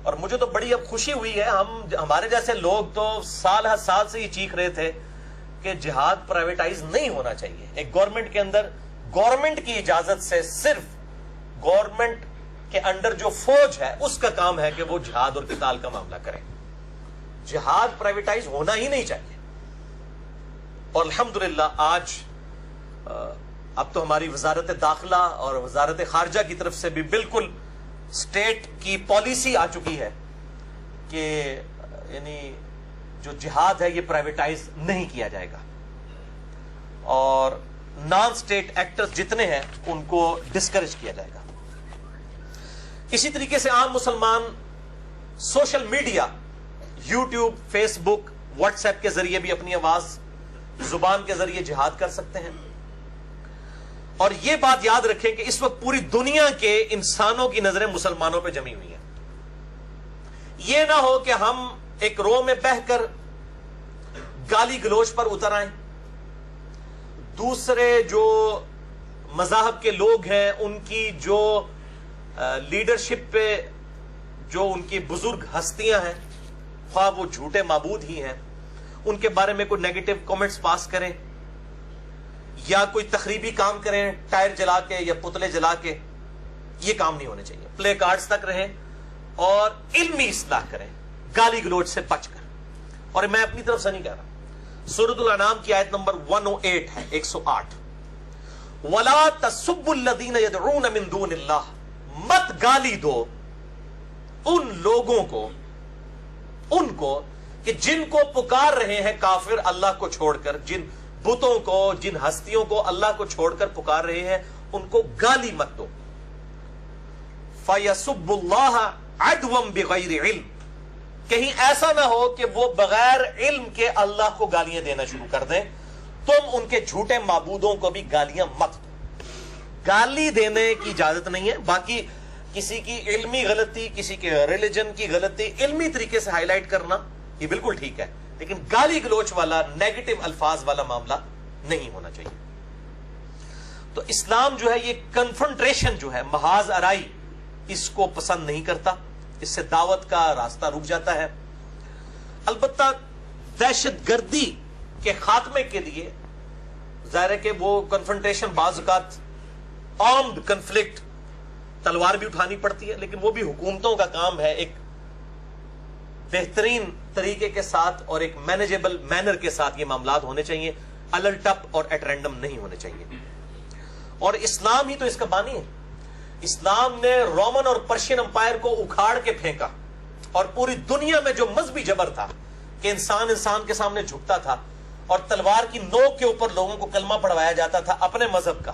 اور مجھے تو بڑی اب خوشی ہوئی ہے, ہمارے جیسے لوگ تو سال ہر سال سے یہ چیخ رہے تھے کہ جہاد پرائیویٹائز نہیں ہونا چاہیے. ایک گورنمنٹ کے اندر گورنمنٹ کی اجازت سے صرف گورنمنٹ کے انڈر جو فوج ہے اس کا کام ہے کہ وہ جہاد اور قتال کا معاملہ کرے. جہاد پرائیویٹائز ہونا ہی نہیں چاہیے. اور الحمدللہ آج اب تو ہماری وزارت داخلہ اور وزارت خارجہ کی طرف سے بھی بالکل اسٹیٹ کی پالیسی آ چکی ہے کہ یعنی جو جہاد ہے یہ پرائیویٹائز نہیں کیا جائے گا, اور نان اسٹیٹ ایکٹرز جتنے ہیں ان کو ڈسکریج کیا جائے گا. اسی طریقے سے عام مسلمان سوشل میڈیا, یوٹیوب, فیس بک, واٹس ایپ کے ذریعے بھی اپنی آواز زبان کے ذریعے جہاد کر سکتے ہیں. اور یہ بات یاد رکھیں کہ اس وقت پوری دنیا کے انسانوں کی نظریں مسلمانوں پہ جمی ہوئی ہیں. یہ نہ ہو کہ ہم ایک رو میں بہہ کر گالی گلوچ پر اتر آئیں, دوسرے جو مذاہب کے لوگ ہیں ان کی جو لیڈرشپ پہ جو ان کی بزرگ ہستیاں ہیں, خواہ وہ جھوٹے معبود ہی ہیں, ان کے بارے میں کوئی نیگیٹو کامنٹس پاس کریں یا کوئی تخریبی کام کریں ٹائر جلا کے یا پتلے جلا کے. یہ کام نہیں ہونے چاہیے. پلے کارڈز تک رہیں اور علمی اصلاح کریں گالی گلوچ سے بچ کر. اور میں اپنی طرف سے نہیں کہہ رہا, سورۃ الانعام کی آیت نمبر 108 ہے, 108, وَلَا تَسُبُّوا الَّذِينَ يَدْعُونَ مِن دُونِ اللَّهِ, مت گالی دو ان لوگوں کو, ان کو کہ جن کو پکار رہے ہیں کافر اللہ کو چھوڑ کر, جن بتوں کو, جن ہستیوں کو اللہ کو چھوڑ کر پکار رہے ہیں ان کو گالی مت دو. فَيَسُبُّ اللَّهَ عَدْوًا بِغَيْرِ عِلْمٍ, کہیں ایسا نہ ہو کہ وہ بغیر علم کے اللہ کو گالیاں دینا شروع کر دیں. تم ان کے جھوٹے معبودوں کو بھی گالیاں مت دو. گالی دینے کی اجازت نہیں ہے. باقی کسی کی علمی غلطی, کسی کے ریلیجن کی غلطی علمی طریقے سے ہائی لائٹ کرنا یہ بالکل ٹھیک ہے, لیکن گالی گلوچ والا, نیگیٹو الفاظ والا معاملہ نہیں ہونا چاہیے. تو اسلام جو ہے یہ کنفرنٹریشن جو ہے, محاذ آرائی, اس کو پسند نہیں کرتا. اس سے دعوت کا راستہ رک جاتا ہے. البتہ دہشت گردی کے خاتمے کے لیے ظاہر ہے کہ وہ کنفرنٹریشن بعض اوقات آرمڈ کنفلکٹ, تلوار بھی اٹھانی پڑتی ہے, لیکن وہ بھی حکومتوں کا کام ہے ایک بہترین طریقے کے ساتھ اور ایک مینیجیبل مینر کے ساتھ یہ معاملات ہونے چاہیے. الل ٹپ اور ایٹ رینڈم نہیں ہونے چاہیے. اور اسلام ہی تو اس کا بانی ہے. اسلام نے رومن اور پرشین امپائر کو اکھاڑ کے پھینکا, اور پوری دنیا میں جو مذہبی جبر تھا کہ انسان انسان کے سامنے جھکتا تھا اور تلوار کی نوک کے اوپر لوگوں کو کلمہ پڑھوایا جاتا تھا اپنے مذہب کا,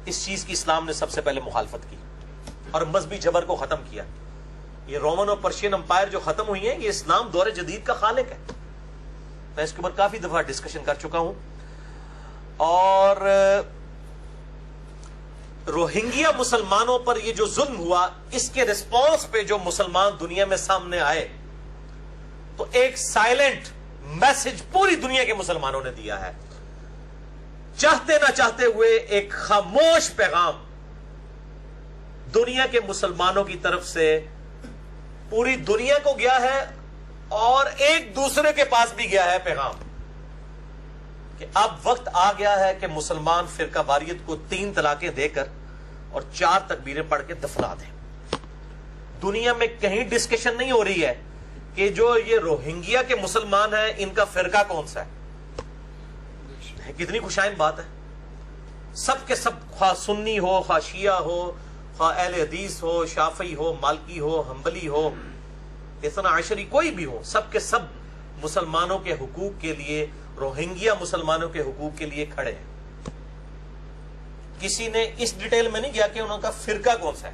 اس چیز کی اسلام نے سب سے پہلے مخالفت کی اور مذہبی جبر کو ختم کیا. یہ رومن اور پرشین امپائر جو ختم ہوئی ہیں, یہ اسلام دور جدید کا خالق ہے. میں اس کے اوپر کافی دفعہ ڈسکشن کر چکا ہوں. اور روہنگیا مسلمانوں پر یہ جو ظلم ہوا, اس کے ریسپانس پہ جو مسلمان دنیا میں سامنے آئے, تو ایک سائلنٹ میسج پوری دنیا کے مسلمانوں نے دیا ہے. چاہتے نہ چاہتے ہوئے ایک خاموش پیغام دنیا کے مسلمانوں کی طرف سے پوری دنیا کو گیا ہے, اور ایک دوسرے کے پاس بھی گیا ہے پیغام کہ اب وقت آ گیا ہے کہ مسلمان فرقہ واریت کو 3 طلاقیں دے کر اور 4 تکبیریں پڑھ کے دفنا دیں. دنیا میں کہیں ڈسکشن نہیں ہو رہی ہے کہ جو یہ روہنگیا کے مسلمان ہیں ان کا فرقہ کون سا ہے. کتنی خوشائن بات ہے. سب کے سب, خواہ سنی ہو, خواہ شیعہ ہو, خواہ اہل حدیث ہو, شافعی ہو, مالکی ہو, حنبلی ہو, اثنا عشری کوئی بھی ہو, سب کے سب مسلمانوں کے حقوق کے لیے, روہنگیا مسلمانوں کے حقوق کے لیے کھڑے ہیں. کسی نے اس ڈیٹیل میں نہیں گیا کہ انہوں کا فرقہ کون سا ہے,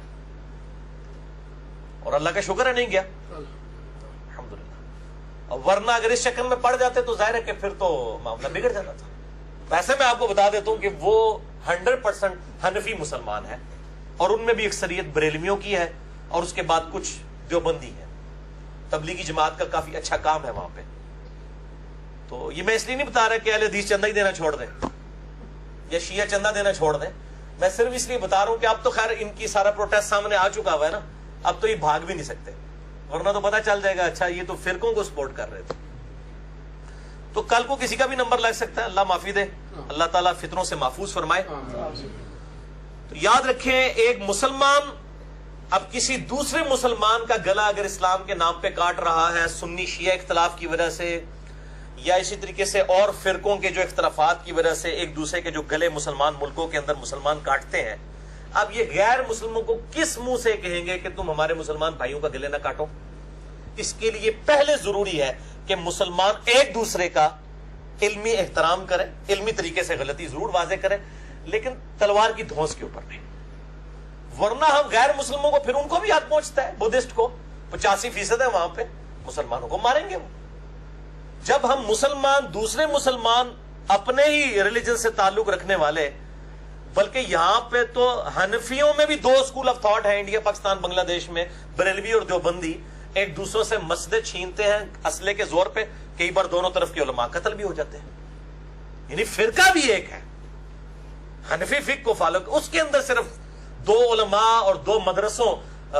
اور اللہ کا شکر ہے نہیں گیا الحمدللہ. ورنہ اگر اس شکل میں پڑ جاتے تو ظاہر ہے کہ پھر تو معاملہ بگڑ جاتا تھا. ویسے میں آپ کو بتا دیتا ہوں کہ وہ 100% حنفی مسلمان ہے, اور ان میں بھی اکثریت بریلویوں کی ہے, اور اس کے بعد کچھ دیوبندی ہے. تبلیغی جماعت کا کافی اچھا کام ہے وہاں پہ. تو یہ میں اس لیے نہیں بتا رہا کہ اہل حدیث چندہ ہی دینا چھوڑ دیں یا شیعہ چندہ دینا چھوڑ دیں. میں صرف اس لیے بتا رہا ہوں کہ اب تو خیر ان کی سارا پروٹیسٹ سامنے آ چکا ہوا ہے نا, اب تو یہ بھاگ بھی نہیں سکتے, ورنہ تو پتہ چل جائے گا اچھا یہ تو فرقوں کو سپورٹ کر رہے تھے. تو کل کو کسی کا بھی نمبر لگ سکتا ہے, اللہ معافی دے, اللہ تعالیٰ فتنوں سے محفوظ فرمائے. تو یاد رکھیں, ایک مسلمان اب کسی دوسرے مسلمان کا گلا اگر اسلام کے نام پہ کاٹ رہا ہے سنی شیعہ اختلاف کی وجہ سے, یا اسی طریقے سے اور فرقوں کے جو اختلافات کی وجہ سے ایک دوسرے کے جو گلے مسلمان ملکوں کے اندر مسلمان کاٹتے ہیں, اب یہ غیر مسلموں کو کس منہ سے کہیں گے کہ تم ہمارے مسلمان بھائیوں کا گلے نہ کاٹو؟ اس کے لیے پہلے ضروری ہے کہ مسلمان ایک دوسرے کا علمی احترام کرے, علمی طریقے سے غلطی ضرور واضح کرے, لیکن تلوار کی دھونس کے اوپر نہیں. ورنہ ہم غیر مسلموں کو پھر ان کو بھی ہاتھ پہنچتا ہے, بدھسٹ کو 85% ہے وہاں پہ, مسلمانوں کو ماریں گے وہ. جب ہم مسلمان دوسرے مسلمان اپنے ہی ریلیجن سے تعلق رکھنے والے, بلکہ یہاں پہ تو حنفیوں میں بھی 2 اسکول آف تھاٹ ہیں انڈیا پاکستان بنگلہ دیش میں, بریلوی اور دیوبندی, ایک دوسروں سے مسجدیں چھینتے ہیں اسلحے کے زور پہ, کئی بار دونوں طرف کے علماء قتل بھی ہو جاتے ہیں. یعنی فرقہ بھی ایک ہے, حنفی فقہ کو فالو, اس کے اندر صرف 2 علماء اور 2 مدرسوں,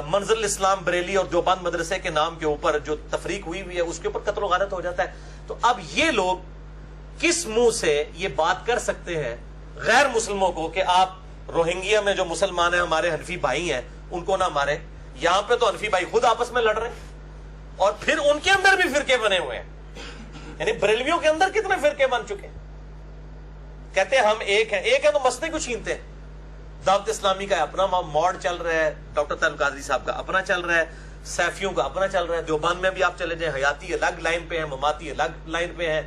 منزل اسلام بریلی اور دیوبند مدرسے کے نام کے اوپر جو تفریق ہوئی ہے اس کے اوپر قتل و غارت ہو جاتا ہے. تو اب یہ لوگ کس منہ سے یہ بات کر سکتے ہیں غیر مسلموں کو کہ آپ روہنگیا میں جو مسلمان ہیں ہمارے حنفی بھائی ہیں ان کو نہ مارے؟ یہاں پہ تو حنفی بھائی خود آپس میں لڑ رہے ہیں, اور پھر ان کے اندر بھی فرقے بنے ہوئے ہیں. یعنی بریلویوں کے اندر کتنے فرقے بن چکے ہیں, کہتے ہیں ہم ایک ہیں, ایک ہے تو مسئلے کو چھینتے ہیں. دعوت اسلامی کا اپنا موڈ چل رہا ہے, ڈاکٹر طارق قادری صاحب کا اپنا چل رہا ہے, سیفیوں کا اپنا چل رہا ہے, دیوبند میں بھی آپ چلے جائیں حیاتی الگ لائن پہ ہیں, مماتی الگ لائن پہ ہیں.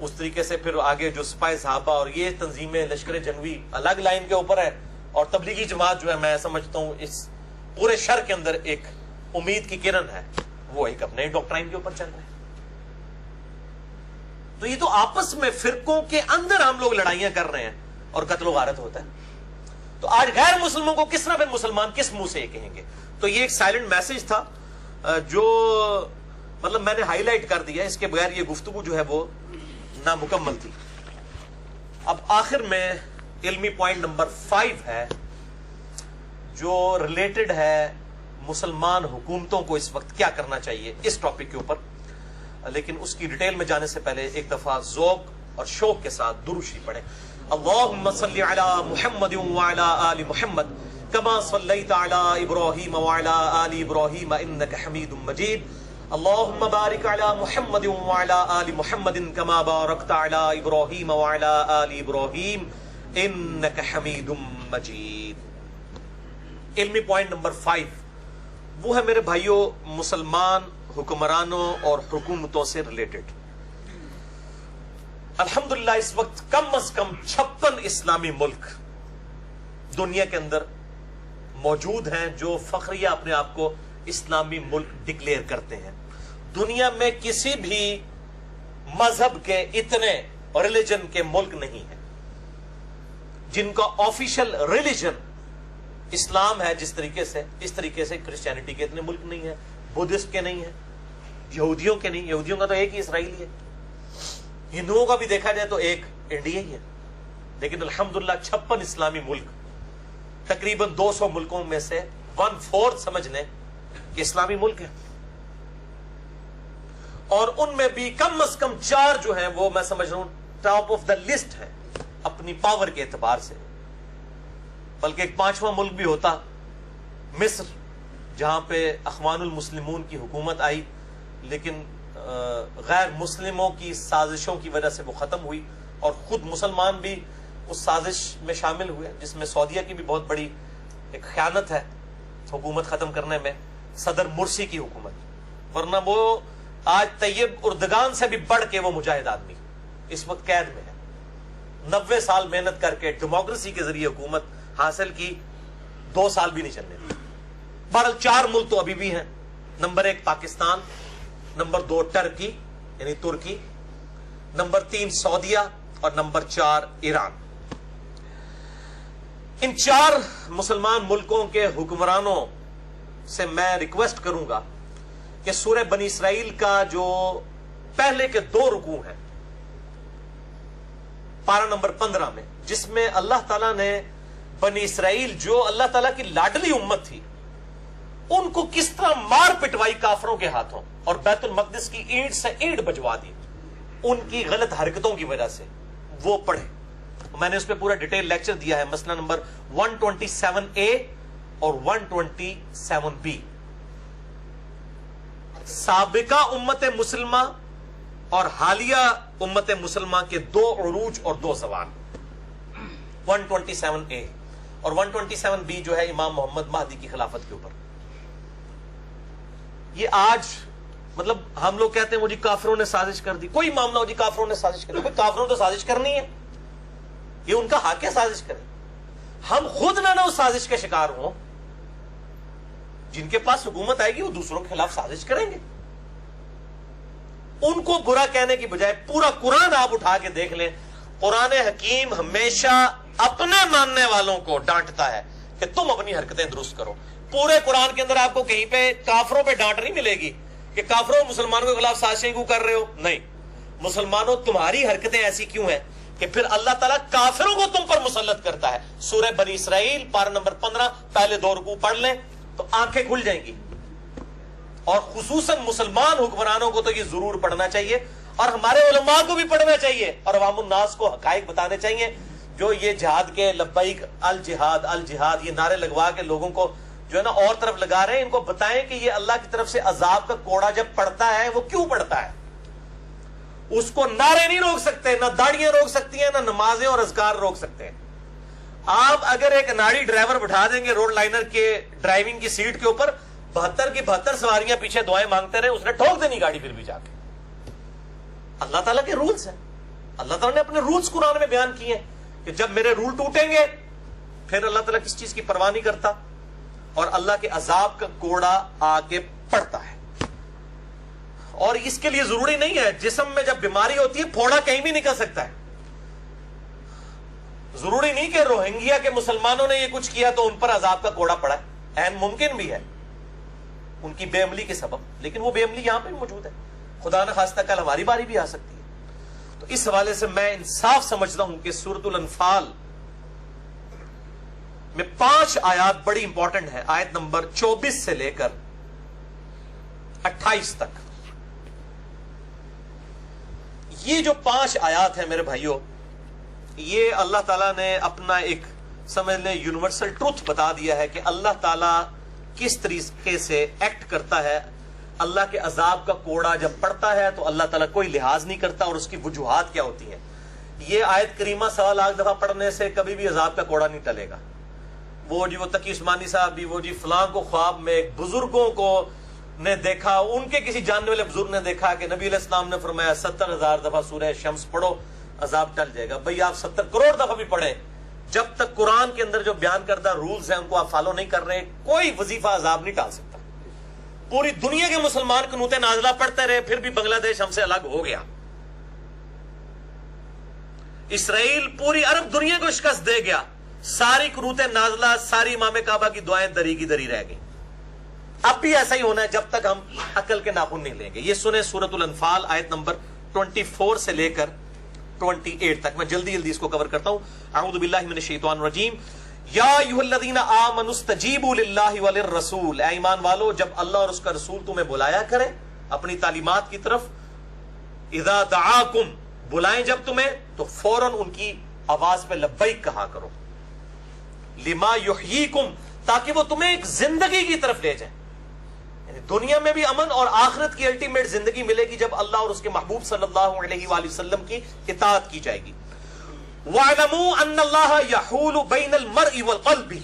اس طریقے سے پھر آگے جو سپاہی صحابہ اور یہ تنظیمیں لشکر جنگی الگ لائن کے اوپر ہے, اور تبلیغی جماعت جو ہے میں سمجھتا ہوں اس پورے شہر کے اندر ایک امید کی کرن ہے, وہ ایک اپنے ڈاکٹرائن کے اوپر چل رہے ہیں. تو یہ تو آپس میں فرقوں کے اندر ہم لوگ لڑائیاں کر رہے ہیں اور قتل و غارت ہوتا ہے. تو آج غیر مسلموں کو کس طرح پھر مسلمان کس منہ سے یہ کہیں گے؟ تو یہ ایک سائلنٹ میسج تھا جو مطلب میں نے ہائی لائٹ کر دیا, اس کے بغیر یہ گفتگو جو ہے وہ نامکمل تھی. اب آخر میں علمی پوائنٹ نمبر 5 ہے جو ریلیٹڈ ہے مسلمان حکومتوں کو اس وقت کیا کرنا چاہیے اس ٹاپک کے اوپر. لیکن اس کی ڈیٹیل میں جانے سے پہلے ایک دفعہ ذوق اور شوق کے ساتھ درود شریف پڑھیں. اللہم صلی علی محمد وعلی آل محمد کما صلیت علی ابراہیم وعلی آل ابراہیم انک حمید مجید. اللہم بارک علی محمد وعلی آل محمد کما بارکت علی ابراہیم وعلی آل ابراہیم انک حمید مجید. علمی پوائنٹ نمبر 5 وہ ہے میرے بھائیوں مسلمان حکمرانوں اور حکومتوں سے ریلیٹڈ. الحمدللہ اس وقت کم از کم 56 اسلامی ملک دنیا کے اندر موجود ہیں جو فخریہ اپنے آپ کو اسلامی ملک ڈکلیئر کرتے ہیں. دنیا میں کسی بھی مذہب کے اتنے ریلیجن کے ملک نہیں ہیں جن کا آفیشل ریلیجن اسلام ہے جس طریقے سے, اس طریقے سے کرسچینٹی کے اتنے ملک نہیں ہیں, بدھسٹ کے نہیں ہیں, یہودیوں کے نہیں. یہودیوں کا تو ایک ہی اسرائیل ہے, ہندوؤں کا بھی دیکھا جائے تو ایک انڈیا ہی ہے. لیکن الحمدللہ 56 اسلامی ملک, تقریباً 200 ملکوں میں سے 1/4 سمجھ لیں کہ اسلامی ملک ہے. اور ان میں بھی کم از کم 4 جو ہیں وہ میں سمجھ رہا ہوں ٹاپ آف دا لسٹ ہے اپنی پاور کے اعتبار سے. بلکہ ایک 5واں ملک بھی ہوتا مصر, جہاں پہ اخوان المسلمون کی حکومت آئی لیکن غیر مسلموں کی سازشوں کی وجہ سے وہ ختم ہوئی, اور خود مسلمان بھی اس سازش میں شامل ہوئے جس میں سعودیہ کی بھی بہت بڑی ایک خیانت ہے حکومت ختم کرنے میں, صدر مرسی کی حکومت. ورنہ وہ آج طیب اردگان سے بھی بڑھ کے وہ مجاہد آدمی اس وقت قید میں ہے. 90 سال محنت کر کے ڈیموکریسی کے ذریعے حکومت حاصل کی, 2 سال بھی نہیں چلنے دی. بہرحال 4 ملک تو ابھی بھی ہیں. نمبر 1 پاکستان, نمبر 2 ٹرکی یعنی ترکی, نمبر 3 سعودیہ, اور نمبر 4 ایران. ان 4 مسلمان ملکوں کے حکمرانوں سے میں ریکویسٹ کروں گا کہ سورہ بنی اسرائیل کا جو پہلے کے 2 رکوع ہیں پارہ نمبر 15 میں, جس میں اللہ تعالیٰ نے بنی اسرائیل جو اللہ تعالیٰ کی لاڈلی امت تھی، ان کو کس طرح مار پٹوائی کافروں کے ہاتھوں اور بیت المقدس کی اینٹ سے اینٹ بجوا دی ان کی غلط حرکتوں کی وجہ سے، وہ پڑھے. میں نے اس پہ پورا ڈیٹیل لیکچر دیا ہے، مسئلہ نمبر 127A اور 127B. سابقہ امت مسلمہ اور حالیہ امت مسلمہ کے 2 عروج اور 2 زوال. 127A اور 127B جو ہے امام محمد مہدی کی خلافت کے اوپر. یہ آج مطلب ہم لوگ کہتے ہیں وہ جی کافروں نے سازش کر دی. کوئی معاملہ ہو جی کافروں نے سازش کر دی، کوئی کافروں تو سازش کرنی ہے، یہ ان کا حق ہے سازش کریں. ہم خود نہ اس سازش کے شکار ہوں. جن کے پاس حکومت آئے گی وہ دوسروں کے خلاف سازش کریں گے. ان کو برا کہنے کی بجائے پورا قرآن آپ اٹھا کے دیکھ لیں. قرآن حکیم ہمیشہ اپنے ماننے والوں کو ڈانٹتا ہے کہ تم اپنی حرکتیں درست کرو. پورے قرآن کے اندر آپ کو کہیں پہ کافروں پہ ڈانٹ نہیں ملے گی کہ کافروں مسلمانوں کے خلاف سازشیں کیوں کر رہے ہو. نہیں، مسلمانوں تمہاری حرکتیں ایسی کیوں ہیں کہ پھر اللہ تعالیٰ کافروں کو تم پر مسلط کرتا ہے. سورہ بنی اسرائیل پارہ نمبر 15 پہلے 2 رکوع پڑھ لیں تو آنکھیں کھل جائیں گی. اور خصوصاً مسلمان حکمرانوں کو تو یہ ضرور پڑھنا چاہیے، اور ہمارے علماء کو بھی پڑھنا چاہیے، اور عوام الناس کو حقائق بتانے چاہیے. جو یہ جہاد کے لبیک الجہاد الجہاد یہ نعرے لگوا کے لوگوں کو جو ہے نا اور طرف لگا رہے ہیں، ان کو بتائیں کہ یہ اللہ کی طرف سے عذاب کا کوڑا جب پڑتا ہے وہ کیوں پڑتا ہے. اس کو نعرے نہیں روک سکتے، نہ داڑیاں روک سکتی ہیں، نہ نمازیں اور اذکار روک سکتے ہیں. آپ اگر ایک ناڑی ڈرائیور بٹھا دیں گے روڈ لائنر کے ڈرائیونگ کی سیٹ کے اوپر، 72 کی 72 سواریاں پیچھے دعائیں مانگتے رہے، اس نے ٹھوک دینی گاڑی پھر بھی جا کے. اللہ تعالیٰ کے رولز ہیں، اللہ تعالیٰ نے اپنے رولز قرآن میں بیان کیے ہیں کہ جب میرے رول ٹوٹیں گے پھر اللہ تعالیٰ کس چیز کی پرواہ نہیں کرتا، اور اللہ کے عذاب کا کوڑا آ کے پڑتا ہے. اور اس کے لیے ضروری نہیں ہے جسم میں جب بیماری ہوتی ہے پھوڑا کہیں بھی نکل سکتا ہے. ضروری نہیں کہ روہنگیا کے مسلمانوں نے یہ کچھ کیا تو ان پر عذاب کا کوڑا پڑا ہے. عین ممکن بھی ہے ان کی بے عملی کے سبب، لیکن وہ بے عملی یہاں پہ موجود ہے. خدا نہ خواستہ کل ہماری باری بھی آ سکتی ہے. تو اس حوالے سے میں انصاف سمجھتا ہوں کہ سورۃ الانفال میں 5 آیات بڑی امپورٹنٹ ہے. آیت نمبر 24 سے لے کر 28 تک. یہ جو 5 آیات ہیں میرے بھائیوں، یہ اللہ تعالیٰ نے اپنا ایک سمجھ لیں یونیورسل ٹروتھ بتا دیا ہے کہ اللہ تعالیٰ کس طریقے سے ایکٹ کرتا ہے. اللہ کے عذاب کا کوڑا جب پڑتا ہے تو اللہ تعالیٰ کوئی لحاظ نہیں کرتا، اور اس کی وجوہات کیا ہوتی ہیں. یہ آیت کریمہ 1.25 لاکھ دفعہ پڑھنے سے کبھی بھی عذاب کا کوڑا نہیں ٹلے گا. وہ تقی عثمانی صاحب بھی وہ فلاں کو خواب میں بزرگوں کو نے دیکھا، ان کے کسی جاننے والے بزرگ نے دیکھا کہ نبی علیہ السلام نے فرمایا 70,000 دفعہ سورہ شمس پڑھو عذاب ٹل جائے گا. بھئی آپ 70 کروڑ دفعہ بھی پڑھیں، جب تک قرآن کے اندر جو بیان کردہ رولز ہیں ان کو آپ فالو نہیں کر رہے، کوئی وظیفہ عذاب نہیں ٹال سکتا. پوری دنیا کے مسلمان قنوت نازلہ پڑھتے رہے پھر بھی بنگلہ دیش ہم سے الگ ہو گیا. اسرائیل پوری عرب دنیا کو شکست دے گیا. ساری قنوت نازلہ، ساری امام کعبہ کی دعائیں دری کی دری رہ گئی. اب بھی ایسا ہی ہونا ہے جب تک ہم عقل کے ناخن نہیں لیں گے. یہ سنیں سورۃ الانفال آیت نمبر 24 سے لے کر 28 تک. میں جلدی اس کو کور کرتا ہوں. اعوذ باللہ من الشیطان الرجیم. یا ایھا الذین آمنوا استجیبوا للہ وللرسول. اے ایمان والو، جب اللہ اور اس کا رسول تمہیں بلایا کرے اپنی تعلیمات کی طرف، اذا دعاکم، بلائیں جب تمہیں تو فوراً ان کی آواز پہ لبیک کہا کرو. لما یحییکم، تاکہ وہ تمہیں ایک زندگی کی طرف لے جائیں. یعنی دنیا میں بھی امن اور آخرت کی الٹیمیٹ زندگی ملے گی جب اللہ اور اس کے محبوب صلی اللہ علیہ وآلہ وسلم کی اطاعت کی جائے گی. وَاعْلَمُوا أَنَّ اللَّهَ يَحُولُ بَيْنَ الْمَرْءِ وَالْقَلْبِ،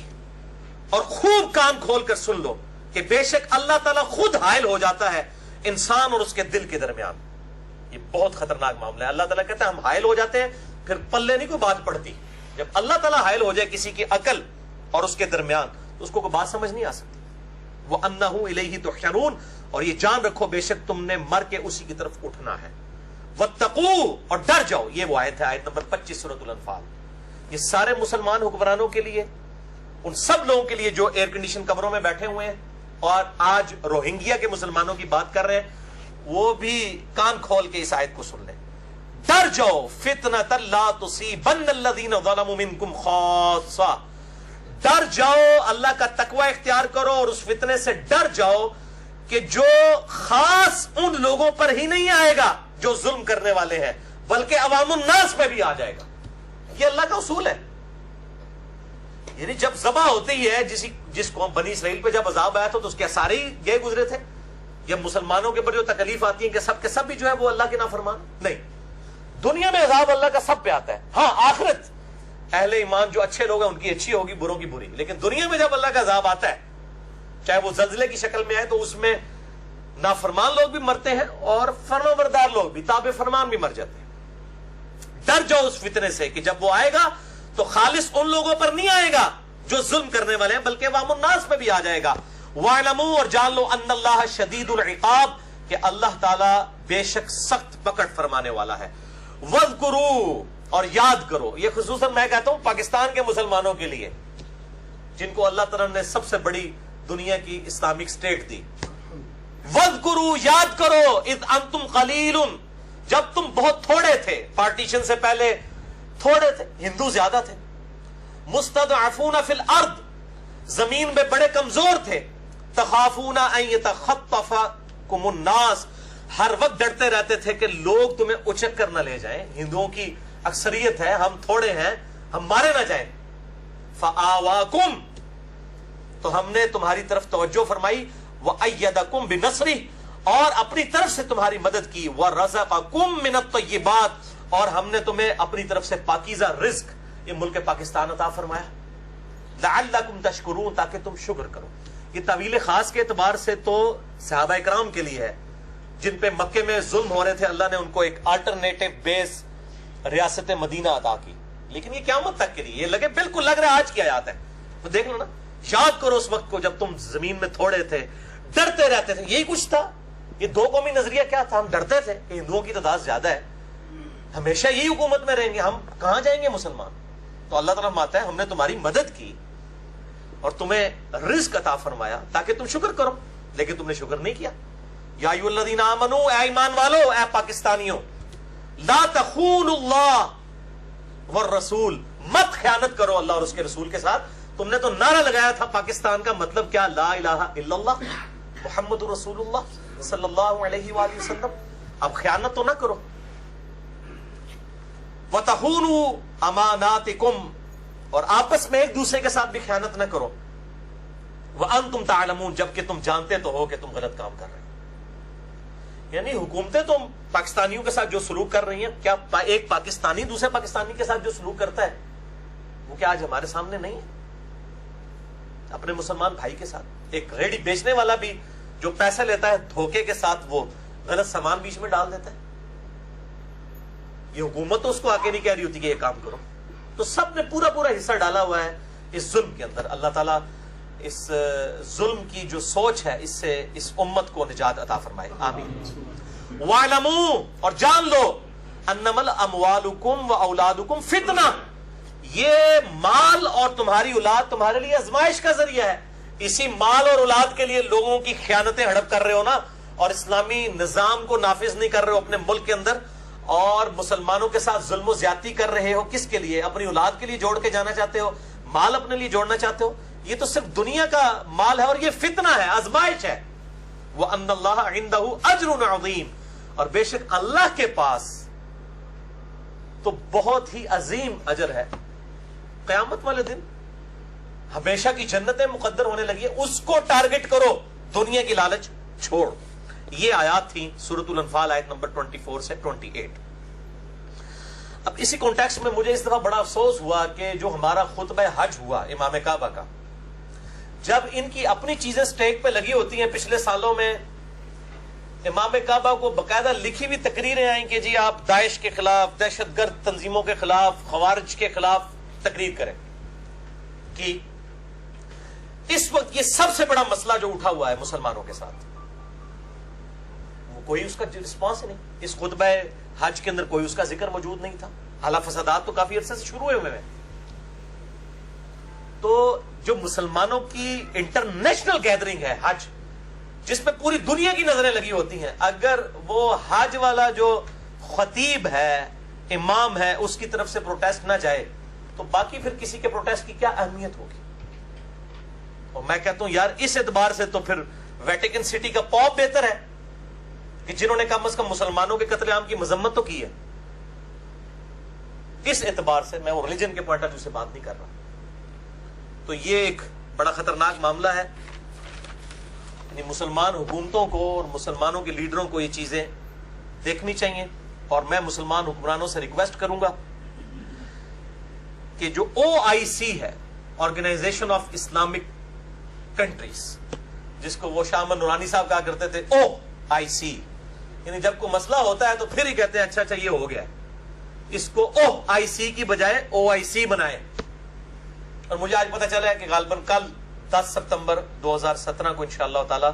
اور خوب کان کھول کر سن لو کہ بے شک اللہ تعالیٰ خود حائل ہو جاتا ہے انسان اور اس کے دل کے درمیان. یہ بہت خطرناک معاملہ ہے. اللہ تعالیٰ کہتا ہے ہم حائل ہو جاتے ہیں، پھر پلے نہیں کوئی بات پڑتی. جب اللہ تعالیٰ حائل ہو جائے کسی کی عقل اور اس کے درمیان تو اس کو کوئی بات سمجھ نہیں آ سکتی. وَأَنَّهُ إِلَيْهِ تُحْشَرُونَ، اور یہ جان رکھو بے شک تم نے مر کے اسی کی طرف اٹھنا ہے. وَاتَّقُوا، اور ڈر جاؤ. یہ وہ آیت ہے، آیت نمبر 25 سورۃ الانفال. یہ سارے مسلمان حکمرانوں کے لیے، ان سب لوگوں کے لیے جو ایئر کنڈیشن کمروں میں بیٹھے ہوئے ہیں اور آج روہنگیا کے مسلمانوں کی بات کر رہے ہیں، وہ بھی کان کھول کے اس آیت کو سن لیں. ڈر جاؤ، فتنۃ لا تصیبن الذین ظلموا منکم خاصہ، ڈر جاؤ, اللہ کا تقوی اختیار کرو اور اس فتنے سے ڈر جاؤ کہ جو خاص ان لوگوں پر ہی نہیں آئے گا جو ظلم کرنے والے ہیں, بلکہ عوام الناس پہ بھی آ جائے گا. یہ اللہ کا اصول ہے. یعنی جب ذبح ہوتی ہے, جس قوم بنی اسرائیل پہ جب عذاب آیا تھا تو اس کے سارے ہی گئے گزرے تھے. یا مسلمانوں کے اوپر جو تکلیف آتی ہے کہ سب کے سب بھی جو ہے وہ اللہ کے نافرمان نہیں. دنیا میں عذاب اللہ کا سب پہ آتا ہے. ہاں, آخرت اہل ایمان جو اچھے لوگ ہیں ان کی اچھی ہوگی, بروں کی بری. لیکن دنیا میں جب اللہ کا عذاب آتا ہے, چاہے وہ زلزلے کی شکل میں آئے, تو اس میں نافرمان لوگ بھی مرتے ہیں اور فرمانبردار لوگ بھی, تابع فرمان بھی مر جاتے ہیں. ڈر جاؤ اس فتنے سے کہ جب وہ آئے گا تو خالص ان لوگوں پر نہیں آئے گا جو ظلم کرنے والے ہیں, بلکہ عوام الناس پہ بھی آ جائے گا. وَاعْلَمُوا, اور جان لو, ان اللہ شدید العقاب, کہ اللہ تعالی بے شک سخت پکڑ فرمانے والا ہے. وَاذْكُرُوا, اور یاد کرو. یہ خصوصاً میں کہتا ہوں پاکستان کے مسلمانوں کے لیے, جن کو اللہ تعالی نے سب سے بڑی دنیا کی اسلامک سٹیٹ دی. وَاذْكُرُوا, یاد کرو, اذ انتم قلیل, جب تم بہت تھوڑے تھے. پارٹیشن سے پہلے تھوڑے تھے, ہندو زیادہ تھے. مستضعفون فی الارض, زمین میں بڑے کمزور تھے. تخافون ان یتخطفکم الناس, ہر وقت ڈرتے رہتے تھے کہ لوگ تمہیں اچک کر نہ لے جائیں. ہندوؤں کی اکثریت ہے, ہم تھوڑے ہیں, ہم مارے نہ جائیں. فآواکم, تو ہم نے تمہاری طرف توجہ فرمائی. وأیدکم بنصرہ, اور اپنی طرف سے تمہاری مدد کی. ورزقکم من الطیبات, اور ہم نے تمہیں اپنی طرف سے پاکیزہ رزق یہ ملک پاکستان عطا فرمایا. لعلکم تشکرون, تاکہ تم شکر کرو. یہ طویل خاص کے اعتبار سے تو صحابہ کرام کے لیے ہے, جن پہ مکے میں ظلم ہو رہے تھے. اللہ نے ان کو ایک آلٹرنیٹو بیس ریاست مدینہ عطا کی. لیکن یہ قیامت تک کے لیے, یہ لگے بالکل لگ رہا ہے آج کی آیات ہے. تو دیکھ لو نا, یاد کرو اس وقت کو جب تم زمین میں تھوڑے تھے, ڈرتے رہتے تھے. یہی کچھ تھا. یہ دو قومی نظریہ کیا تھا؟ ہم ڈرتے تھے کہ ہندوؤں کی تعداد زیادہ ہے, ہمیشہ یہی حکومت میں رہیں گے, ہم کہاں جائیں گے مسلمان. تو اللہ تعالیٰ فرماتا ہے ہم نے تمہاری مدد کی اور تمہیں رزق عطا فرمایا تاکہ تم شکر کرو, لیکن تم نے شکر نہیں کیا. یا ایھا الذین آمنوا, اے ایمان والو, اے پاکستانیوں, لا تخونوا اللہ والرسول, مت خیانت کرو اللہ اور اس کے رسول کے ساتھ. تم نے تو نعرہ لگایا تھا پاکستان کا مطلب کیا, لا الہ الا اللہ محمد رسول اللہ صلی اللہ علیہ وآلہ وسلم. اب خیانت تو نہ کرو. وَتَخُونُوا أَمَانَاتِكُمْ, اور آپس میں ایک دوسرے کے ساتھ بھی خیانت نہ کرو. وَأَنْتُمْ تَعْلَمُونَ, جبکہ تم جانتے تو ہو کہ تم غلط کام کر رہے ہو. یعنی حکومتیں تو پاکستانیوں کے ساتھ جو سلوک کر رہی ہیں, کیا ایک پاکستانی دوسرے پاکستانی کے ساتھ جو سلوک کرتا ہے وہ کیا آج ہمارے سامنے نہیں ہے؟ اپنے مسلمان بھائی کے ساتھ ایک ریڑھی بیچنے والا بھی جو پیسہ لیتا ہے دھوکے کے ساتھ وہ غلط سامان بیچ میں ڈال دیتا ہے. یہ حکومت تو اس کو آ کے نہیں کہہ رہی ہوتی کہ یہ کام کرو. تو سب نے پورا حصہ ڈالا ہوا ہے اس ظلم کے اندر. اللہ تعالیٰ اس ظلم کی جو سوچ ہے اس سے اس امت کو نجات عطا فرمائے, آمین. وَاعْلَمُوا, اور جان لو, انما الاموالکم واولادکم فتنہ, یہ مال اور تمہاری اولاد تمہارے لیے آزمائش کا ذریعہ ہے. اسی مال اور اولاد کے لیے لوگوں کی خیانتیں ہڑپ کر رہے ہو نا, اور اسلامی نظام کو نافذ نہیں کر رہے ہو اپنے ملک کے اندر, اور مسلمانوں کے ساتھ ظلم و زیادتی کر رہے ہو. کس کے لیے؟ اپنی اولاد کے لیے جوڑ کے جانا چاہتے ہو, مال اپنے لیے جوڑنا چاہتے ہو. یہ تو صرف دنیا کا مال ہے اور یہ فتنہ ہے, آزمائش ہے. وَأَنَّ اللَّهَ عِندَهُ أَجْرٌ عَظِيمٌ, اور بے شک اللہ کے پاس تو بہت ہی عظیم اجر ہے. قیامت والے دن ہمیشہ کی جنتیں مقدر ہونے لگی ہے, اس کو ٹارگٹ کرو, دنیا کی لالچ چھوڑ. یہ آیات تھی سورۃ الانفال آیت نمبر 24 سے 28. اب اسی کانٹیکسٹ میں مجھے اس دفعہ بڑا افسوس ہوا کہ جو ہمارا خطبہ حج ہوا امام کعبہ کا, جب ان کی اپنی چیزیں سٹیک پہ لگی ہوتی ہیں. پچھلے سالوں میں امام کعبہ کو باقاعدہ لکھی ہوئی تقریریں آئیں کہ جی آپ داعش کے خلاف, دہشت گرد تنظیموں کے خلاف, خوارج کے خلاف تقریر کریں. کہ اس وقت یہ سب سے بڑا مسئلہ جو اٹھا ہوا ہے مسلمانوں کے ساتھ, وہ کوئی اس کا رسپانس ہی نہیں. اس خطبہ حج کے اندر کوئی اس کا ذکر موجود نہیں تھا. حالانکہ فسادات تو کافی عرصے سے شروع ہوئے ہیں. تو جو مسلمانوں کی انٹرنیشنل گیدرنگ ہے حج, جس پہ پوری دنیا کی نظریں لگی ہوتی ہیں, اگر وہ حج والا جو خطیب ہے, امام ہے, اس کی طرف سے پروٹیسٹ نہ جائے تو باقی پھر کسی کے پروٹیسٹ کی کیا اہمیت ہوگی؟ اور میں کہتا ہوں یار اس اعتبار سے تو پھر ویٹیکن سٹی کا پوپ بہتر ہے کہ جنہوں نے کم از کم مسلمانوں کے قتل عام کی مذمت تو کی ہے. اس اعتبار سے میں وہ ریلیجن کے پوائنٹ آف ویو سے بات نہیں کر رہا. تو یہ ایک بڑا خطرناک معاملہ ہے. یعنی مسلمان حکومتوں کو اور مسلمانوں کے لیڈروں کو یہ چیزیں دیکھنی چاہیے. اور میں مسلمان حکمرانوں سے ریکویسٹ کروں گا کہ جو OIC ہے, آرگنائزیشن آف اسلامک کنٹریز, جس کو وہ شاہ احمد نورانی صاحب کہا کرتے تھے OIC, یعنی جب کوئی مسئلہ ہوتا ہے تو پھر ہی کہتے ہیں اچھا اچھا یہ ہو گیا ہے, اس کو OIC کی بجائے OIC بنائے. اور مجھے آج پتہ چلا ہے کہ غالباً کل 10 سپتمبر 2017 کو انشاءاللہ تعالی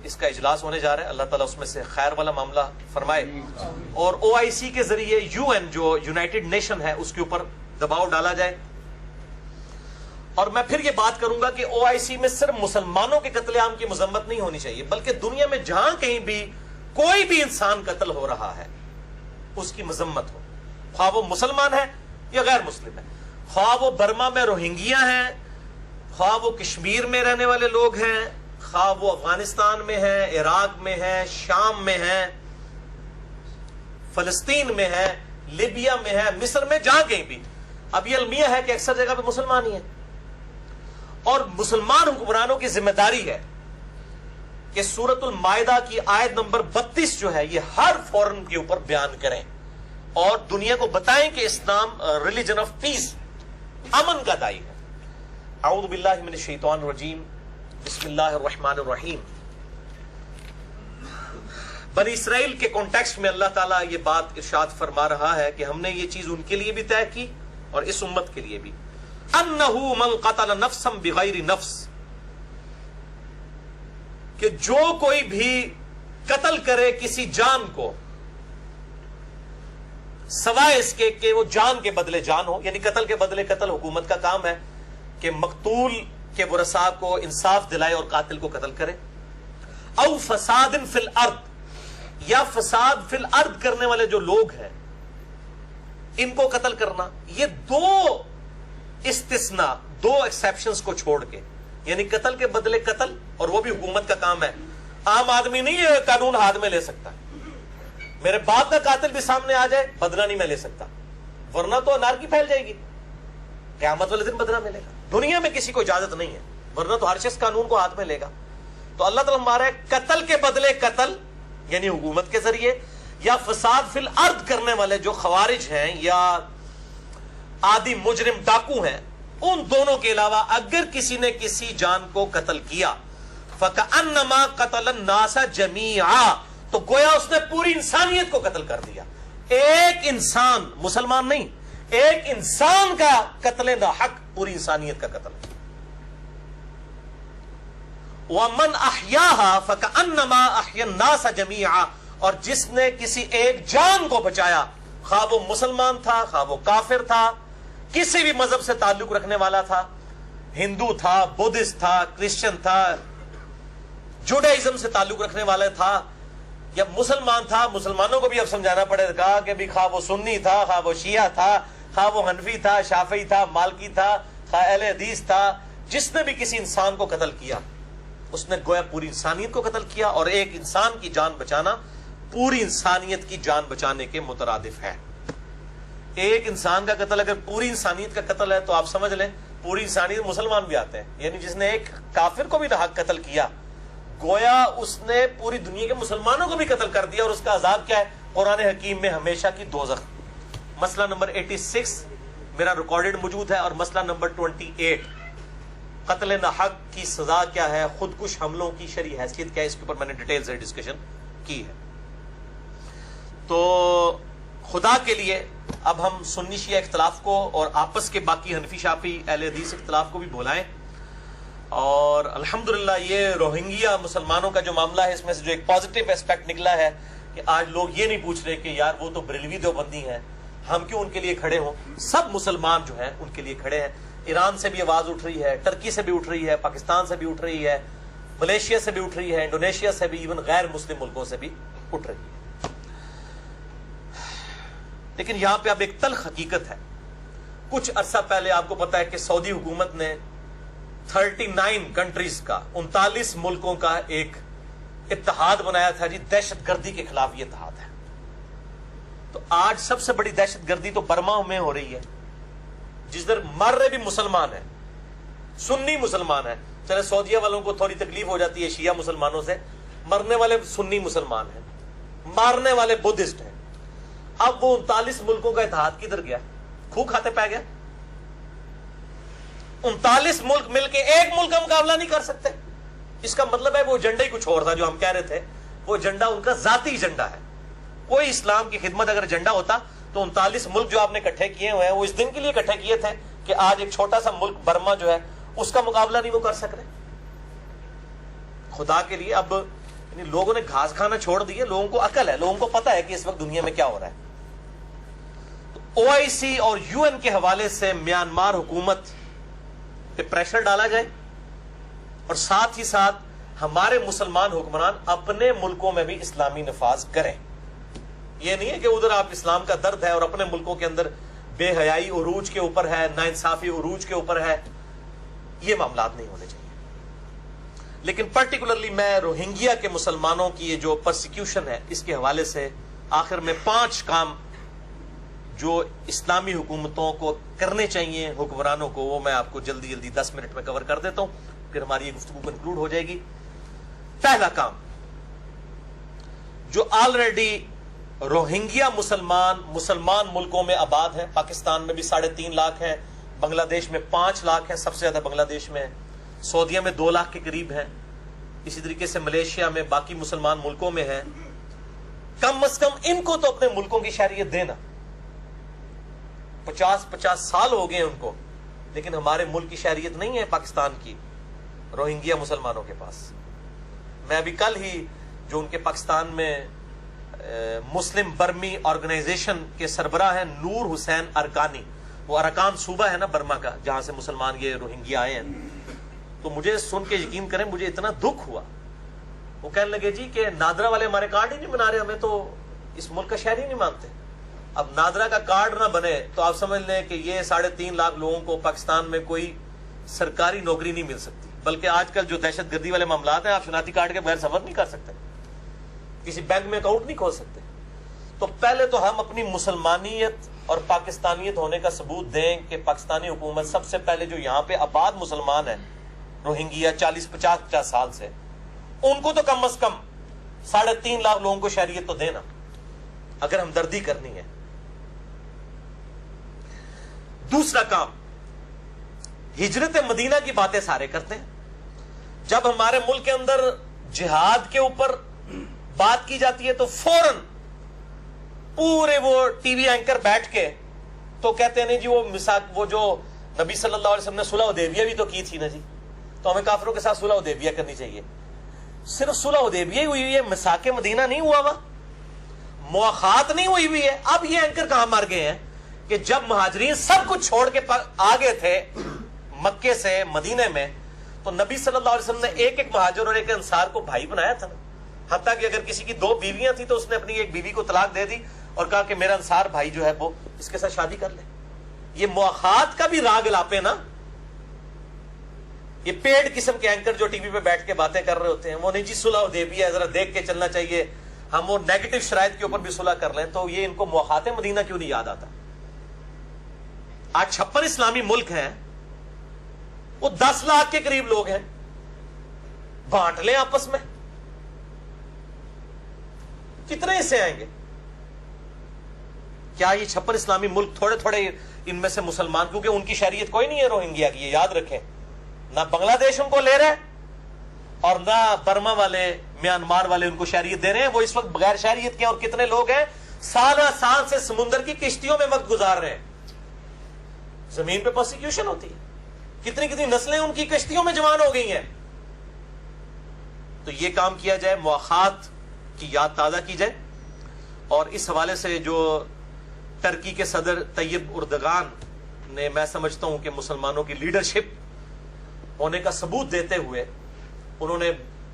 اس کا اجلاس ہونے جا رہا ہے. اللہ تعالیٰ اس میں سے خیر والا معاملہ فرمائے, اور OIC کے ذریعے UN جو یونائٹڈ نیشن ہے اس کے اوپر دباؤ ڈالا جائے. اور میں پھر یہ بات کروں گا کہ OIC میں صرف مسلمانوں کے قتل عام کی مذمت نہیں ہونی چاہیے, بلکہ دنیا میں جہاں کہیں بھی کوئی بھی انسان قتل ہو رہا ہے اس کی مذمت ہو, خواہ وہ مسلمان ہے یا غیر مسلم ہے, خواہ وہ برما میں روہنگیا ہیں, خواہ وہ کشمیر میں رہنے والے لوگ ہیں, خواہ وہ افغانستان میں ہیں, عراق میں ہیں, شام میں ہیں, فلسطین میں ہے, لیبیا میں ہے, مصر میں, جہاں کہیں بھی. اب یہ المیہ ہے کہ اکثر جگہ پہ مسلمان ہی ہیں, اور مسلمان حکمرانوں کی ذمہ داری ہے کہ سورۃ المائدہ کی آیت نمبر 32 جو ہے یہ ہر فورن کے اوپر بیان کریں اور دنیا کو بتائیں کہ اسلام ریلیجن آف پیس, امن کا دائی ہے. اعوذ باللہ من الشیطان الرجیم, بسم اللہ الرحمن الرحیم. بنی اسرائیل کے کانٹیکسٹ میں اللہ تعالیٰ یہ بات ارشاد فرما رہا ہے کہ ہم نے یہ چیز ان کے لیے بھی طے کی اور اس امت کے لیے بھی. انہو من قتل نفسا بغیر نفس, کہ جو کوئی بھی قتل کرے کسی جان کو سوائے اس کے کہ وہ جان کے بدلے جان ہو, یعنی قتل کے بدلے قتل حکومت کا کام ہے کہ مقتول کے ورثاء کو انصاف دلائے اور قاتل کو قتل کرے. او فساد فی الارض, یا فساد فی الارض کرنے والے جو لوگ ہیں ان کو قتل کرنا. یہ دو استثناء, دو ایکسیپشنز کو چھوڑ کے, یعنی قتل کے بدلے قتل, اور وہ بھی حکومت کا کام ہے. عام آدمی نہیں یہ قانون ہاتھ میں لے سکتا. میرے باپ کا قاتل بھی سامنے آ جائے بدلہ نہیں میں لے سکتا, ورنہ تو انارکی پھیل جائے گی, قیامت والے دن بدلہ ملے گا. دنیا میں کسی کو اجازت نہیں ہے, ورنہ تو ہر شخص قانون کو ہاتھ میں لے گا. تو اللہ تعالیٰ ہمارا قتل کے بدلے قتل یعنی حکومت کے ذریعے, یا فساد فی الارض کرنے والے جو خوارج ہیں یا عادی مجرم ڈاکو ہیں, ان دونوں کے علاوہ اگر کسی نے کسی جان کو قتل کیا فَكَأَنَّمَا قَتَلَ النَّاسَ جَمِيعًا, تو گویا اس نے پوری انسانیت کو قتل کر دیا. ایک انسان, مسلمان نہیں, ایک انسان کا قتل ناحق پوری انسانیت کا قتل. وَمَنْ أَحْيَاهَا فَكَأَنَّمَا أَحْيَا النَّاسَ جَمِيعًا, اور جس نے کسی ایک جان کو بچایا, خواہ وہ مسلمان تھا, خواہ وہ کافر تھا, کسی بھی مذہب سے تعلق رکھنے والا تھا, ہندو تھا, بدھسٹ تھا, کرسچن تھا, جوڈائزم سے تعلق رکھنے والا تھا, یا مسلمان تھا. مسلمانوں کو بھی اب سمجھانا پڑے گا کہ بھی خواہ وہ سنی تھا, خواہ وہ شیعہ تھا, خواہ وہ حنفی تھا, شافعی تھا, مالکی تھا, خواہ اہل حدیث تھا, جس نے بھی کسی انسان کو قتل کیا اس نے گویا پوری انسانیت کو قتل کیا. اور ایک انسان کی جان بچانا پوری انسانیت کی جان بچانے کے مترادف ہے. ایک انسان کا قتل اگر پوری انسانیت کا قتل ہے تو آپ سمجھ لیں پوری انسانیت مسلمان بھی آتے ہیں. یعنی جس نے ایک کافر کو بھی ناحق قتل کیا گویا اس نے پوری دنیا کے مسلمانوں کو بھی قتل کر دیا. اور اس کا عذاب کیا ہے؟ قرآن حکیم میں ہمیشہ کی دوزخ. مسئلہ نمبر 86 میرا ریکارڈڈ موجود ہے, اور مسئلہ نمبر 28 قتل ناحق کی سزا کیا ہے, خودکش حملوں کی شرعی حیثیت کیا ہے, اس کے اوپر میں نے ڈیٹیل سے ڈسکشن کی ہے. تو خدا کے لیے اب ہم سنی شیعہ اختلاف کو اور آپس کے باقی حنفی شافعی اہل حدیث اختلاف کو بھی بھولائیں. اور الحمدللہ یہ روہنگیا مسلمانوں کا جو معاملہ ہے اس میں سے جو ایک پازیٹیو ایسپیکٹ نکلا ہے کہ آج لوگ یہ نہیں پوچھ رہے کہ یار وہ تو بریلوی دیوبندی ہیں, ہم کیوں ان کے لیے کھڑے ہوں. سب مسلمان جو ہیں ان کے لیے کھڑے ہیں. ایران سے بھی آواز اٹھ رہی ہے, ٹرکی سے بھی اٹھ رہی ہے, پاکستان سے بھی اٹھ رہی ہے, ملیشیا سے بھی اٹھ رہی ہے, انڈونیشیا سے بھی, ایون غیر مسلم ملکوں سے بھی اٹھ رہی ہے. لیکن یہاں پہ اب ایک تلخ حقیقت ہے. کچھ عرصہ پہلے آپ کو پتا ہے کہ سعودی حکومت نے 39 کنٹریز کا 39 ملکوں کا ایک اتحاد بنایا تھا جی، دہشت گردی کے خلاف یہ اتحاد ہے. تو آج سب سے بڑی دہشت گردی تو برما میں ہو رہی ہے، جس در مر رہے بھی مسلمان ہیں، سنی مسلمان ہیں. چلے سعودیہ والوں کو تھوڑی تکلیف ہو جاتی ہے شیعہ مسلمانوں سے، مرنے والے سنی مسلمان ہیں، مارنے والے بدھسٹ ہیں. اب وہ 39 ملکوں کا اتحاد کدھر گیا؟ کھو کھاتے پہ گیا. 39 ملک مل کے ایک ملک کا مقابلہ نہیں کر سکتے. اس کا مطلب ہے وہ ایجنڈا ہی کچھ اور تھا جو ہم کہہ رہے تھے. وہ ایجنڈا ان کا ذاتی ایجنڈا ہے. کوئی اسلام کی خدمت اگر ایجنڈا ہوتا تو 39 ملک جو آپ نے اکٹھے کیے ہوئے ہیں وہ اس دن کے لیے اکٹھے کیے تھے کہ آج ایک چھوٹا سا ملک برما جو ہے اس کا مقابلہ نہیں وہ کر سک رہے. خدا کے لیے اب لوگوں نے گھاس کھانا چھوڑ دیے. لوگوں کو عقل ہے، لوگوں کو پتا ہے کہ اس وقت دنیا میں کیا ہو رہا ہے. OIC اور UN کے حوالے سے میانمار حکومت پہ پریشر ڈالا جائے اور ساتھ ہی ساتھ ہمارے مسلمان حکمران اپنے ملکوں میں بھی اسلامی نفاذ کریں. یہ نہیں ہے کہ ادھر آپ اسلام کا درد ہے اور اپنے ملکوں کے اندر بے حیائی عروج کے اوپر ہے، ناانصافی عروج کے اوپر ہے. یہ معاملات نہیں ہونے چاہیے. لیکن پرٹیکولرلی میں روہنگیا کے مسلمانوں کی یہ جو پرسیکیوشن ہے اس کے حوالے سے آخر میں 5 کام جو اسلامی حکومتوں کو کرنے چاہیے، حکمرانوں کو، وہ میں آپ کو جلدی جلدی 10 منٹ میں کور کر دیتا ہوں، پھر ہماری یہ گفتگو کنکلوڈ ہو جائے گی. پہلا کام، جو آلریڈی روہنگیا مسلمان ملکوں میں آباد ہیں، پاکستان میں بھی 3.5 لاکھ ہیں، بنگلہ دیش میں 5 لاکھ ہیں، سب سے زیادہ بنگلہ دیش میں، سعودیہ میں 2 لاکھ کے قریب ہیں، اسی طریقے سے ملیشیا میں، باقی مسلمان ملکوں میں ہیں. کم از کم ان کو تو اپنے ملکوں کی شہریت دینا. 50 سال ہو گئے ان کو، لیکن ہمارے ملک کی شہریت نہیں ہے پاکستان کی روہنگیا مسلمانوں کے پاس. میں ابھی کل ہی جو ان کے پاکستان میں مسلم برمی آرگنائزیشن کے سربراہ ہیں نور حسین ارکانی، وہ ارکان صوبہ ہے نا برما کا جہاں سے مسلمان یہ روہنگیا آئے ہیں، تو مجھے سن کے یقین کریں مجھے اتنا دکھ ہوا. وہ کہنے لگے جی کہ نادرا والے ہمارے کارڈ ہی نہیں بنا رہے، ہمیں تو اس ملک کا شہری نہیں مانتے. اب نادرا کا کارڈ نہ بنے تو آپ سمجھ لیں کہ یہ 3.5 لاکھ لوگوں کو پاکستان میں کوئی سرکاری نوکری نہیں مل سکتی. بلکہ آج کل جو دہشت گردی والے معاملات ہیں، آپ شناختی کارڈ کے بغیر سفر نہیں کر سکتے، کسی بینک میں اکاؤنٹ نہیں کھول سکتے. تو پہلے تو ہم اپنی مسلمانیت اور پاکستانیت ہونے کا ثبوت دیں کہ پاکستانی حکومت سب سے پہلے جو یہاں پہ آباد مسلمان ہیں روہنگیا 40-50 سال سے، ان کو تو کم از کم 3.5 لاکھ لوگوں کو شہریت تو دینا اگر ہمدردی کرنی ہے. دوسرا کام، ہجرت مدینہ کی باتیں سارے کرتے ہیں. جب ہمارے ملک کے اندر جہاد کے اوپر بات کی جاتی ہے تو فوراً پورے وہ ٹی وی اینکر بیٹھ کے تو کہتے ہیں نہیں جی وہ جو نبی صلی اللہ علیہ وسلم نے صلح حدیبیہ بھی تو کی تھی نا جی، تو ہمیں کافروں کے ساتھ صلح حدیبیہ کرنی چاہیے. صرف صلح حدیبیہ ہی ہوئی ہے، میثاق مدینہ نہیں ہوا ہوا، مواخات نہیں ہوئی ہوئی ہے. اب یہ اینکر کہاں مر گئے ہیں کہ جب مہاجرین سب کچھ چھوڑ کے آگے تھے مکے سے مدینے میں، تو نبی صلی اللہ علیہ وسلم نے ایک مہاجر اور ایک انصار کو بھائی بنایا تھا نا. حتیٰ کہ اگر کسی کی 2 بیویاں تھیں تو اس نے اپنی ایک بیوی کو طلاق دے دی اور کہا کہ میرا انصار بھائی جو ہے وہ اس کے ساتھ شادی کر لے. یہ مواخات کا بھی راگ لاپے نا. یہ پیڈ قسم کے اینکر جو ٹی وی پہ بیٹھ کے باتیں کر رہے ہوتے ہیں، وہ نہیں جی صلح حدیبیہ ہے ذرا دیکھ کے چلنا چاہیے، ہم وہ نیگیٹو شرائط کے اوپر بھی صلح کر لیں. تو یہ ان کو مواخات مدینہ کیوں نہیں یاد آتا؟ آج 56 اسلامی ملک ہیں، وہ 10 لاکھ کے قریب لوگ ہیں، بانٹ لیں آپس میں، کتنے حصے آئیں گے؟ کیا یہ 56 اسلامی ملک تھوڑے تھوڑے ان میں سے مسلمان، کیونکہ ان کی شہریت کوئی نہیں ہے روہنگیا کی، یہ یاد رکھیں. نہ بنگلہ دیش ان کو لے رہے اور نہ برما والے میانمار والے ان کو شہریت دے رہے ہیں. وہ اس وقت بغیر شہریت کے اور کتنے لوگ ہیں سالہ سال سے سمندر کی کشتیوں میں وقت گزار رہے ہیں. زمین پہ پرسیکیوشن ہوتی ہے، کتنی نسلیں ان کی کشتیوں میں جوان ہو گئی ہیں. تو یہ کام کیا جائے، مواخات کی یاد تازہ کی جائے. اور اس حوالے سے جو ترکی کے صدر طیب اردگان نے، میں سمجھتا ہوں کہ مسلمانوں کی لیڈرشپ ہونے کا ثبوت دیتے ہوئے انہوں نے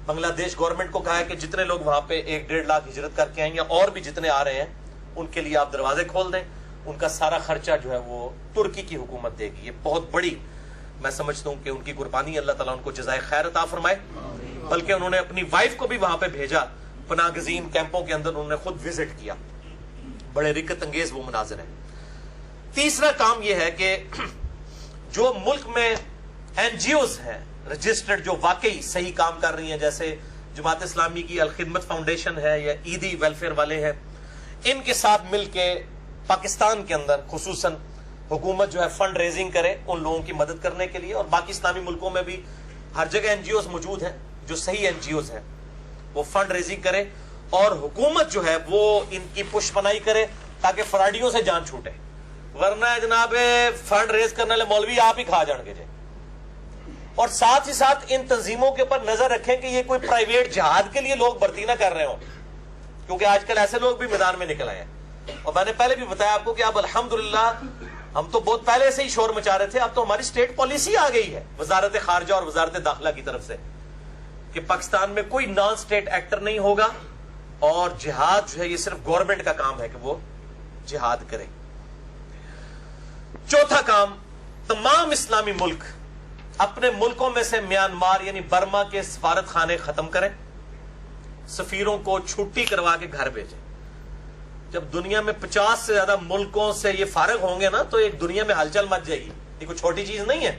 بنگلہ دیش گورنمنٹ کو کہا ہے کہ جتنے لوگ وہاں پہ 1-1.5 لاکھ ہجرت کر کے آئیں یا اور بھی جتنے آ رہے ہیں ان کے لیے آپ دروازے کھول دیں. ان کا سارا خرچہ جو ہے وہ ترکی کی حکومت دے گی. یہ بہت بڑی میں سمجھتا ہوں کہ ان کی قربانی اللہ تعالیٰ ان کو جزائے خیر عطا فرمائے. بلکہ انہوں نے اپنی وائف کو بھی وہاں پہ بھیجا, پناہ گزین کیمپوں کے اندر انہوں نے خود وزٹ کیا. بڑے رکت انگیز وہ مناظر ہیں. تیسرا کام یہ ہے کہ جو ملک میں این جی اوز ہیں رجسٹرڈ, جو واقعی صحیح کام کر رہی ہیں, جیسے جماعت اسلامی کی الخدمت فاؤنڈیشن ہے یا عیدی ویلفیئر والے ہیں, ان کے ساتھ مل کے پاکستان کے اندر خصوصاً حکومت جو ہے فنڈ ریزنگ کرے ان لوگوں کی مدد کرنے کے لیے. اور باقی اسلامی ملکوں میں بھی ہر جگہ این جی اوز موجود ہیں جو صحیح این جی اوز ہیں, وہ فنڈ ریزنگ کرے اور حکومت جو ہے وہ ان کی پش پناہی کرے تاکہ فراڈیوں سے جان چھوٹے. ورنہ جناب فنڈ ریز کرنے والے مولوی آپ ہی کھا جان گے جی. اور ساتھ ہی ساتھ ان تنظیموں کے اوپر نظر رکھیں کہ یہ کوئی پرائیویٹ جہاد کے لیے لوگ بھرتی نہ کر رہے ہوں, کیونکہ آج کل ایسے لوگ بھی میدان میں نکل آئے ہیں. اور میں نے پہلے بھی بتایا آپ کو کہ اب الحمدللہ ہم تو بہت پہلے سے ہی شور مچا رہے تھے, اب تو ہماری اسٹیٹ پالیسی آ گئی ہے وزارت خارجہ اور وزارت داخلہ کی طرف سے کہ پاکستان میں کوئی نان اسٹیٹ ایکٹر نہیں ہوگا, اور جہاد جو ہے یہ صرف گورنمنٹ کا کام ہے کہ وہ جہاد کرے. چوتھا کام, تمام اسلامی ملک اپنے ملکوں میں سے میانمار یعنی برما کے سفارت خانے ختم کریں, سفیروں کو چھٹی کروا کے گھر بھیجیں. جب دنیا میں 50 سے زیادہ ملکوں سے یہ فارغ ہوں گے نا تو ایک دنیا میں ہلچل مچ جائے گی. یہ کوئی چھوٹی چیز نہیں ہے.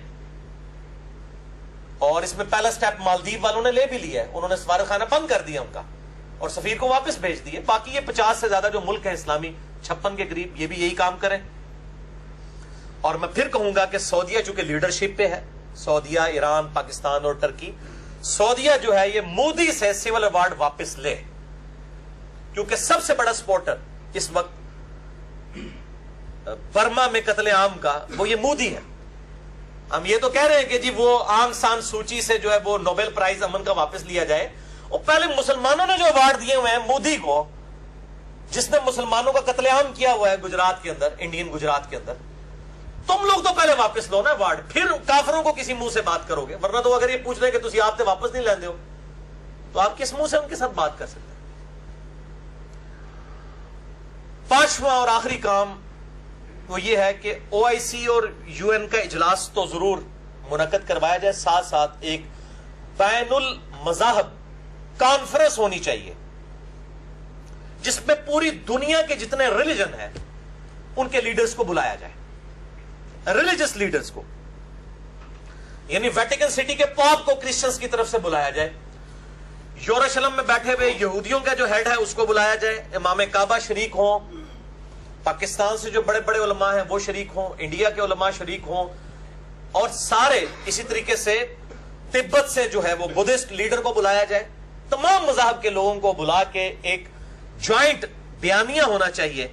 اور اس میں پہلا سٹیپ مالدیو والوں نے لے بھی لیا ہے, انہوں نے سفارت خانہ بند کر دیا ان کا اور سفیر کو واپس بھیج دیے. باقی یہ 50 سے زیادہ جو ملک ہیں اسلامی 56 کے قریب, یہ بھی یہی کام کریں. اور میں پھر کہوں گا کہ سعودیہ چونکہ لیڈرشپ پہ ہے, سعودیہ, ایران, پاکستان اور ٹرکی, سعودیہ جو ہے یہ مودی سے سول ایوارڈ واپس لے, کیونکہ سب سے بڑا سپورٹر اس وقت برما میں قتل عام کا وہ یہ مودی ہے. ہم یہ تو کہہ رہے ہیں کہ جی وہ آنگ سان سوچی سے جو ہے وہ نوبل پرائز امن کا واپس لیا جائے. اور پہلے مسلمانوں نے جو ایوارڈ دیے ہوئے ہیں مودی کو, جس نے مسلمانوں کا قتل عام کیا ہوا ہے گجرات کے اندر, انڈین گجرات کے اندر, تم لوگ تو پہلے واپس لو نا ایوارڈ, پھر کافروں کو کسی منہ سے بات کرو گے. ورنہ تو اگر یہ پوچھ رہے کہ تسی آپ تے واپس نہیں لیندے ہو تو آپ کس منہ سے ان کے ساتھ بات کر سکتے ہیں. پانچواں اور آخری کام وہ یہ ہے کہ او آئی سی اور یو این کا اجلاس تو ضرور منعقد کروایا جائے, ساتھ ساتھ ایک بین المذاہب کانفرنس ہونی چاہیے جس میں پوری دنیا کے جتنے ریلیجن ہیں ان کے لیڈرز کو بلایا جائے, ریلیجس لیڈرز کو. یعنی ویٹیکن سٹی کے پاپ کو کرسچنز کی طرف سے بلایا جائے, یروشلم میں بیٹھے ہوئے یہودیوں کا جو ہیڈ ہے اس کو بلایا جائے, امام کعبہ شریک ہوں, پاکستان سے جو بڑے بڑے علماء ہیں وہ شریک ہوں, انڈیا کے علماء شریک ہوں, اور سارے اسی طریقے سے تبت سے جو ہے وہ بدھسٹ لیڈر کو بلایا جائے. تمام مذاہب کے لوگوں کو بلا کے ایک جوائنٹ بیانیہ ہونا چاہیے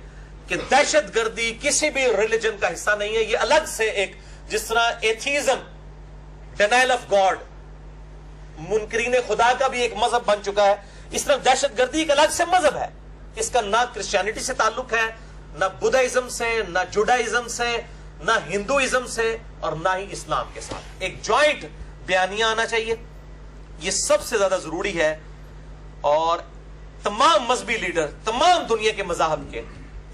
کہ دہشت گردی کسی بھی ریلیجن کا حصہ نہیں ہے. یہ الگ سے ایک, جس طرح ایتھیزم ڈینائل آف گاڈ منکرین خدا کا بھی ایک مذہب بن چکا ہے, اس طرح دہشت گردی ایک الگ سے مذہب ہے. اس کا نہ کرسچینٹی سے تعلق ہے, نہ بدھائزم سے, نہ جوڈائزم سے, نہ ہندوازم سے, اور نہ ہی اسلام کے ساتھ. ایک جوائنٹ بیانیہ آنا چاہیے, یہ سب سے زیادہ ضروری ہے. اور تمام مذہبی لیڈر تمام دنیا کے مذاہب کے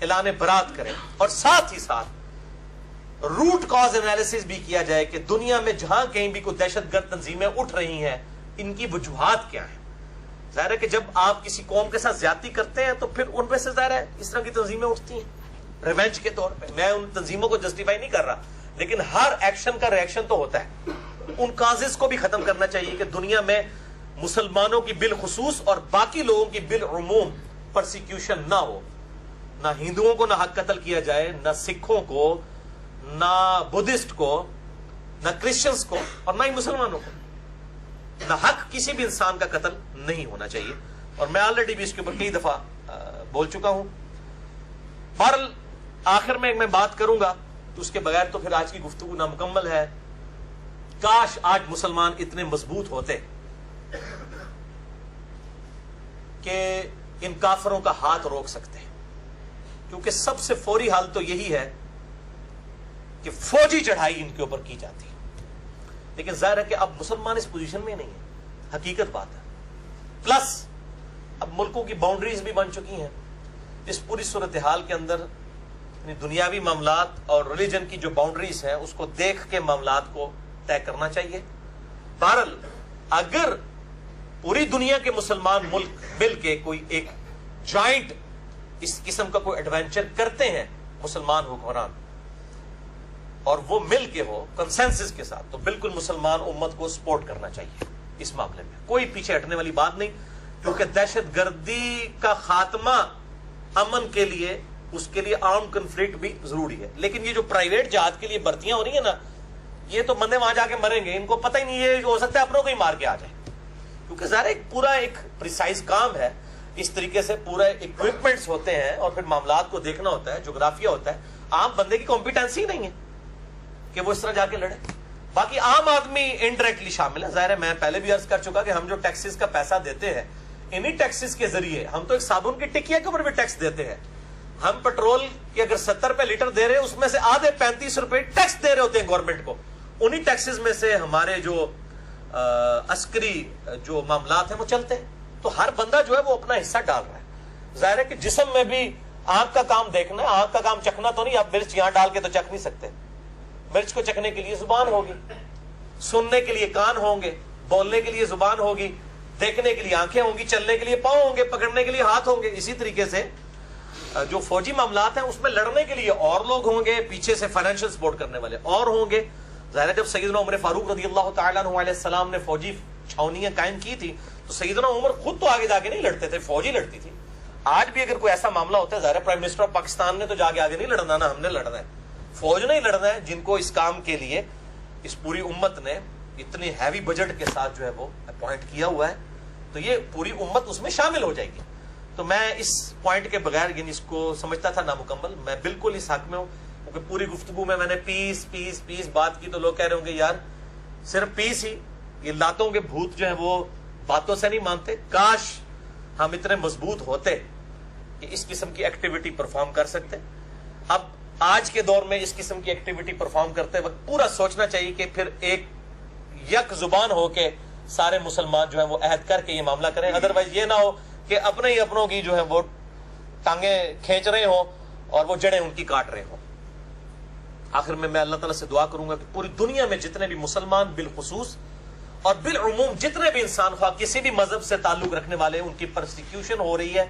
اعلان برات کریں, اور ساتھ ہی ساتھ روٹ کاز انالیسس بھی کیا جائے کہ دنیا میں جہاں کہیں بھی کوئی دہشت گرد تنظیمیں اٹھ رہی ہیں ان کی وجوہات کیا ہیں. ظاہر ہے کہ جب آپ کسی قوم کے ساتھ زیادتی کرتے ہیں تو پھر ان میں سے ظاہر ہے اس طرح کی تنظیمیں اٹھتی ہیں ریونج کے طور پہ. میں ان تنظیموں کو جسٹیفائی نہیں کر رہا, لیکن ہر ایکشن کا ریئیکشن تو ہوتا ہے. ان کازز کو بھی ختم کرنا چاہیے کہ دنیا میں مسلمانوں کی بالخصوص اور باقی لوگوں کی بالعموم پرسیکیوشن نہ ہو. نہ ہندوؤں کو نہ حق قتل کیا جائے, نہ سکھوں کو, نہ بدھسٹ کو, نہ کرسچنز کو, اور نہ ہی مسلمانوں کو. نہ حق کسی بھی انسان کا قتل نہیں ہونا چاہیے. اور میں آلریڈی بھی اس کے اوپر کئی دفعہ بول چکا ہوں. بہرحال آخر میں بات کروں گا تو اس کے بغیر تو پھر آج کی گفتگو نامکمل ہے. کاش آج مسلمان اتنے مضبوط ہوتے کہ ان کافروں کا ہاتھ روک سکتے ہیں, کیونکہ سب سے فوری حال تو یہی ہے کہ فوجی چڑھائی ان کے اوپر کی جاتی ہے. لیکن ظاہر ہے کہ اب مسلمان اس پوزیشن میں نہیں ہے, حقیقت بات ہے. پلس اب ملکوں کی باؤنڈریز بھی بن چکی ہیں. اس پوری صورتحال کے اندر یعنی دنیاوی معاملات اور ریلیجن کی جو باؤنڈریز ہیں اس کو دیکھ کے معاملات کو طے کرنا چاہیے. بہرحال اگر پوری دنیا کے مسلمان ملک مل کے کوئی ایک جوائنٹ اس قسم کا کوئی ایڈونچر کرتے ہیں مسلمان حکمران, اور وہ مل کے ہو کنسنسس کے ساتھ, تو بالکل مسلمان امت کو سپورٹ کرنا چاہیے اس معاملے میں. کوئی پیچھے ہٹنے والی بات نہیں, کیونکہ دہشت گردی کا خاتمہ امن کے لیے, اس کے لیے آرم کنفلکٹ بھی ضروری ہے. لیکن یہ جو پرائیویٹ جہاد کے لیے بھرتیاں ہو رہی ہیں نا, یہ تو بندے وہاں جا کے مریں گے, ان کو پتہ ہی نہیں, یہ ہو سکتا ہے اپنوں کو ہی مار کے آ جائے, کیونکہ ظاہر ایک پورا ایک پریسائز کام ہے. اس طریقے سے پورا اکوپمنٹس ہوتے ہیں اور پھر معاملات کو دیکھنا ہوتا ہے, جغرافیہ ہوتا ہے. عام بندے کی کمپیٹنسی ہی نہیں ہے کہ وہ اس طرح جا کے لڑے. باقی عام آدمی انڈائریکٹلی شامل ہے. ظاہر ہے میں پہلے بھی عرض کر چکا کہ ہم جو ٹیکسز کا پیسہ دیتے ہیں, انہی ٹیکسز کے ذریعے ہم تو ایک صابن کی ٹکیا کے اوپر بھی ٹیکس دیتے ہیں. ہم پیٹرول کے اگر 70 روپے لیٹر دے رہے ہیں, اس میں سے آدھے 35 روپے ٹیکس دے رہے ہوتے ہیں گورنمنٹ کو. انہی ٹیکسز میں سے ہمارے جو عسکری جو معاملات ہیں وہ چلتے ہیں. تو ہر بندہ جو ہے وہ اپنا حصہ ڈال رہا ہے. ظاہر ہے کہ جسم میں بھی آنکھ کا کام دیکھنا ہے, آنکھ کا کام چکھنا تو نہیں. آپ مرچ یہاں ڈال کے تو چکھ نہیں سکتے. مرچ کو چکھنے کے لیے زبان ہوگی, سننے کے لیے کان ہوں گے, بولنے کے لیے زبان ہوگی, دیکھنے کے لیے آنکھیں ہوں گی, چلنے کے لیے پاؤں ہوں گے, پکڑنے کے لیے ہاتھ ہوں گے. اسی طریقے سے جو فوجی معاملات ہیں اس میں لڑنے کے لیے اور لوگ ہوں گے, پیچھے سے فائنینشیل سپورٹ کرنے والے اور ہوں گے. ظاہر ہے جب سیدنا عمر فاروق رضی اللہ تعالیٰ عنہ علیہ السلام نے فوجی چھاونیاں قائم کی تھی, تو سیدنا عمر خود تو آگے جا کے نہیں لڑتے تھے, فوج ہی لڑتی تھی. آج بھی اگر کوئی ایسا معاملہ ہوتا ہے, ظاہر ہے پرائم منسٹر آف پاکستان نے تو جا کے آگے نہیں لڑنا نا, ہم نے لڑنا ہے, فوج نے ہی لڑنا ہے, جن کو اس کام کے لیے اس پوری امت نے اتنی ہیوی بجٹ کے ساتھ جو ہے وہ اپوائنٹ کیا ہوا ہے. تو یہ پوری امت اس میں شامل ہو جائے گی. تو میں اس پوائنٹ کے بغیر, یعنی اس کو سمجھتا تھا نامکمل, میں بالکل اس حق میں ہوں. کیونکہ پوری گفتگو میں نے پیس پیس پیس بات کی, تو لوگ کہہ رہے ہوں گے یار صرف پیس ہی, یہ لاتوں کے بھوت جو ہیں وہ باتوں سے نہیں مانتے. کاش ہم اتنے مضبوط ہوتے کہ اس قسم کی ایکٹیویٹی پرفارم کر سکتے. اب آج کے دور میں اس قسم کی ایکٹیویٹی پرفارم کرتے وقت پورا سوچنا چاہیے کہ پھر ایک یک زبان ہو کے سارے مسلمان جو ہیں وہ عہد کر کے یہ معاملہ کریں. ادروائز یہ نہ ہو کہ اپنے ہی اپنوں کی جو ہے وہ ٹانگیں کھینچ رہے ہوں اور وہ جڑیں ان کی کاٹ رہے ہوں. آخر میں اللہ تعالیٰ سے دعا کروں گا کہ پوری دنیا میں جتنے بھی مسلمان بالخصوص اور بالعموم جتنے بھی انسان خواہ کسی بھی مذہب سے تعلق رکھنے والے, ان کی پرسیکیوشن ہو رہی ہے,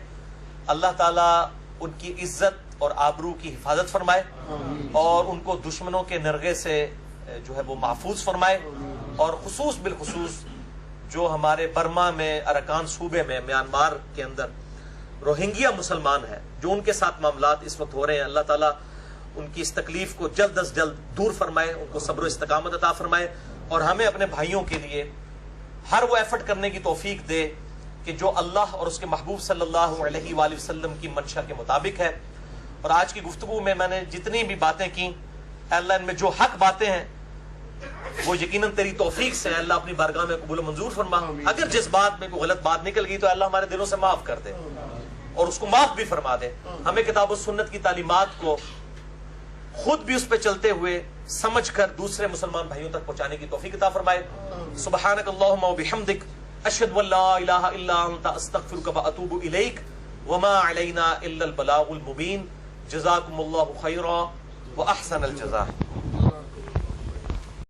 اللہ تعالیٰ ان کی عزت اور آبرو کی حفاظت فرمائے اور ان کو دشمنوں کے نرغے سے جو ہے وہ محفوظ فرمائے. اور خصوص بالخصوص جو ہمارے برما میں, اراکان صوبے میں, میانمار کے اندر روہنگیا مسلمان ہیں, جو ان کے ساتھ معاملات اس وقت ہو رہے ہیں, اللہ تعالیٰ ان کی اس تکلیف کو جلد از جلد دور فرمائے, ان کو صبر و استقامت عطا فرمائے, اور ہمیں اپنے بھائیوں کے لیے ہر وہ ایفرٹ کرنے کی توفیق دے کہ جو اللہ اور اس کے محبوب صلی اللہ علیہ وآلہ وسلم کی منشا کے مطابق ہے. اور آج کی گفتگو میں نے جتنی بھی باتیں کی, اللہ ان میں جو حق باتیں ہیں وہ یقیناً تیری توفیق سے اللہ اپنی بارگاہ میں قبول و منظور فرما. اگر جس بات میں کوئی غلط بات نکل گئی تو اللہ ہمارے دلوں سے معاف کر دے اور اس کو معاف بھی فرما دے. ہمیں کتاب و سنت کی تعلیمات کو خود بھی اس پہ چلتے ہوئے سمجھ کر دوسرے مسلمان بھائیوں تک پہنچانے کی توفیق عطا فرمائے. سبحانک اللہم و بحمدک, اشہد ان لا الہ الا انت, استغفرک و اتوب الیک, وما علینا الا البلاغ المبین. جزاکم اللہ خیرا و احسن الجزاء.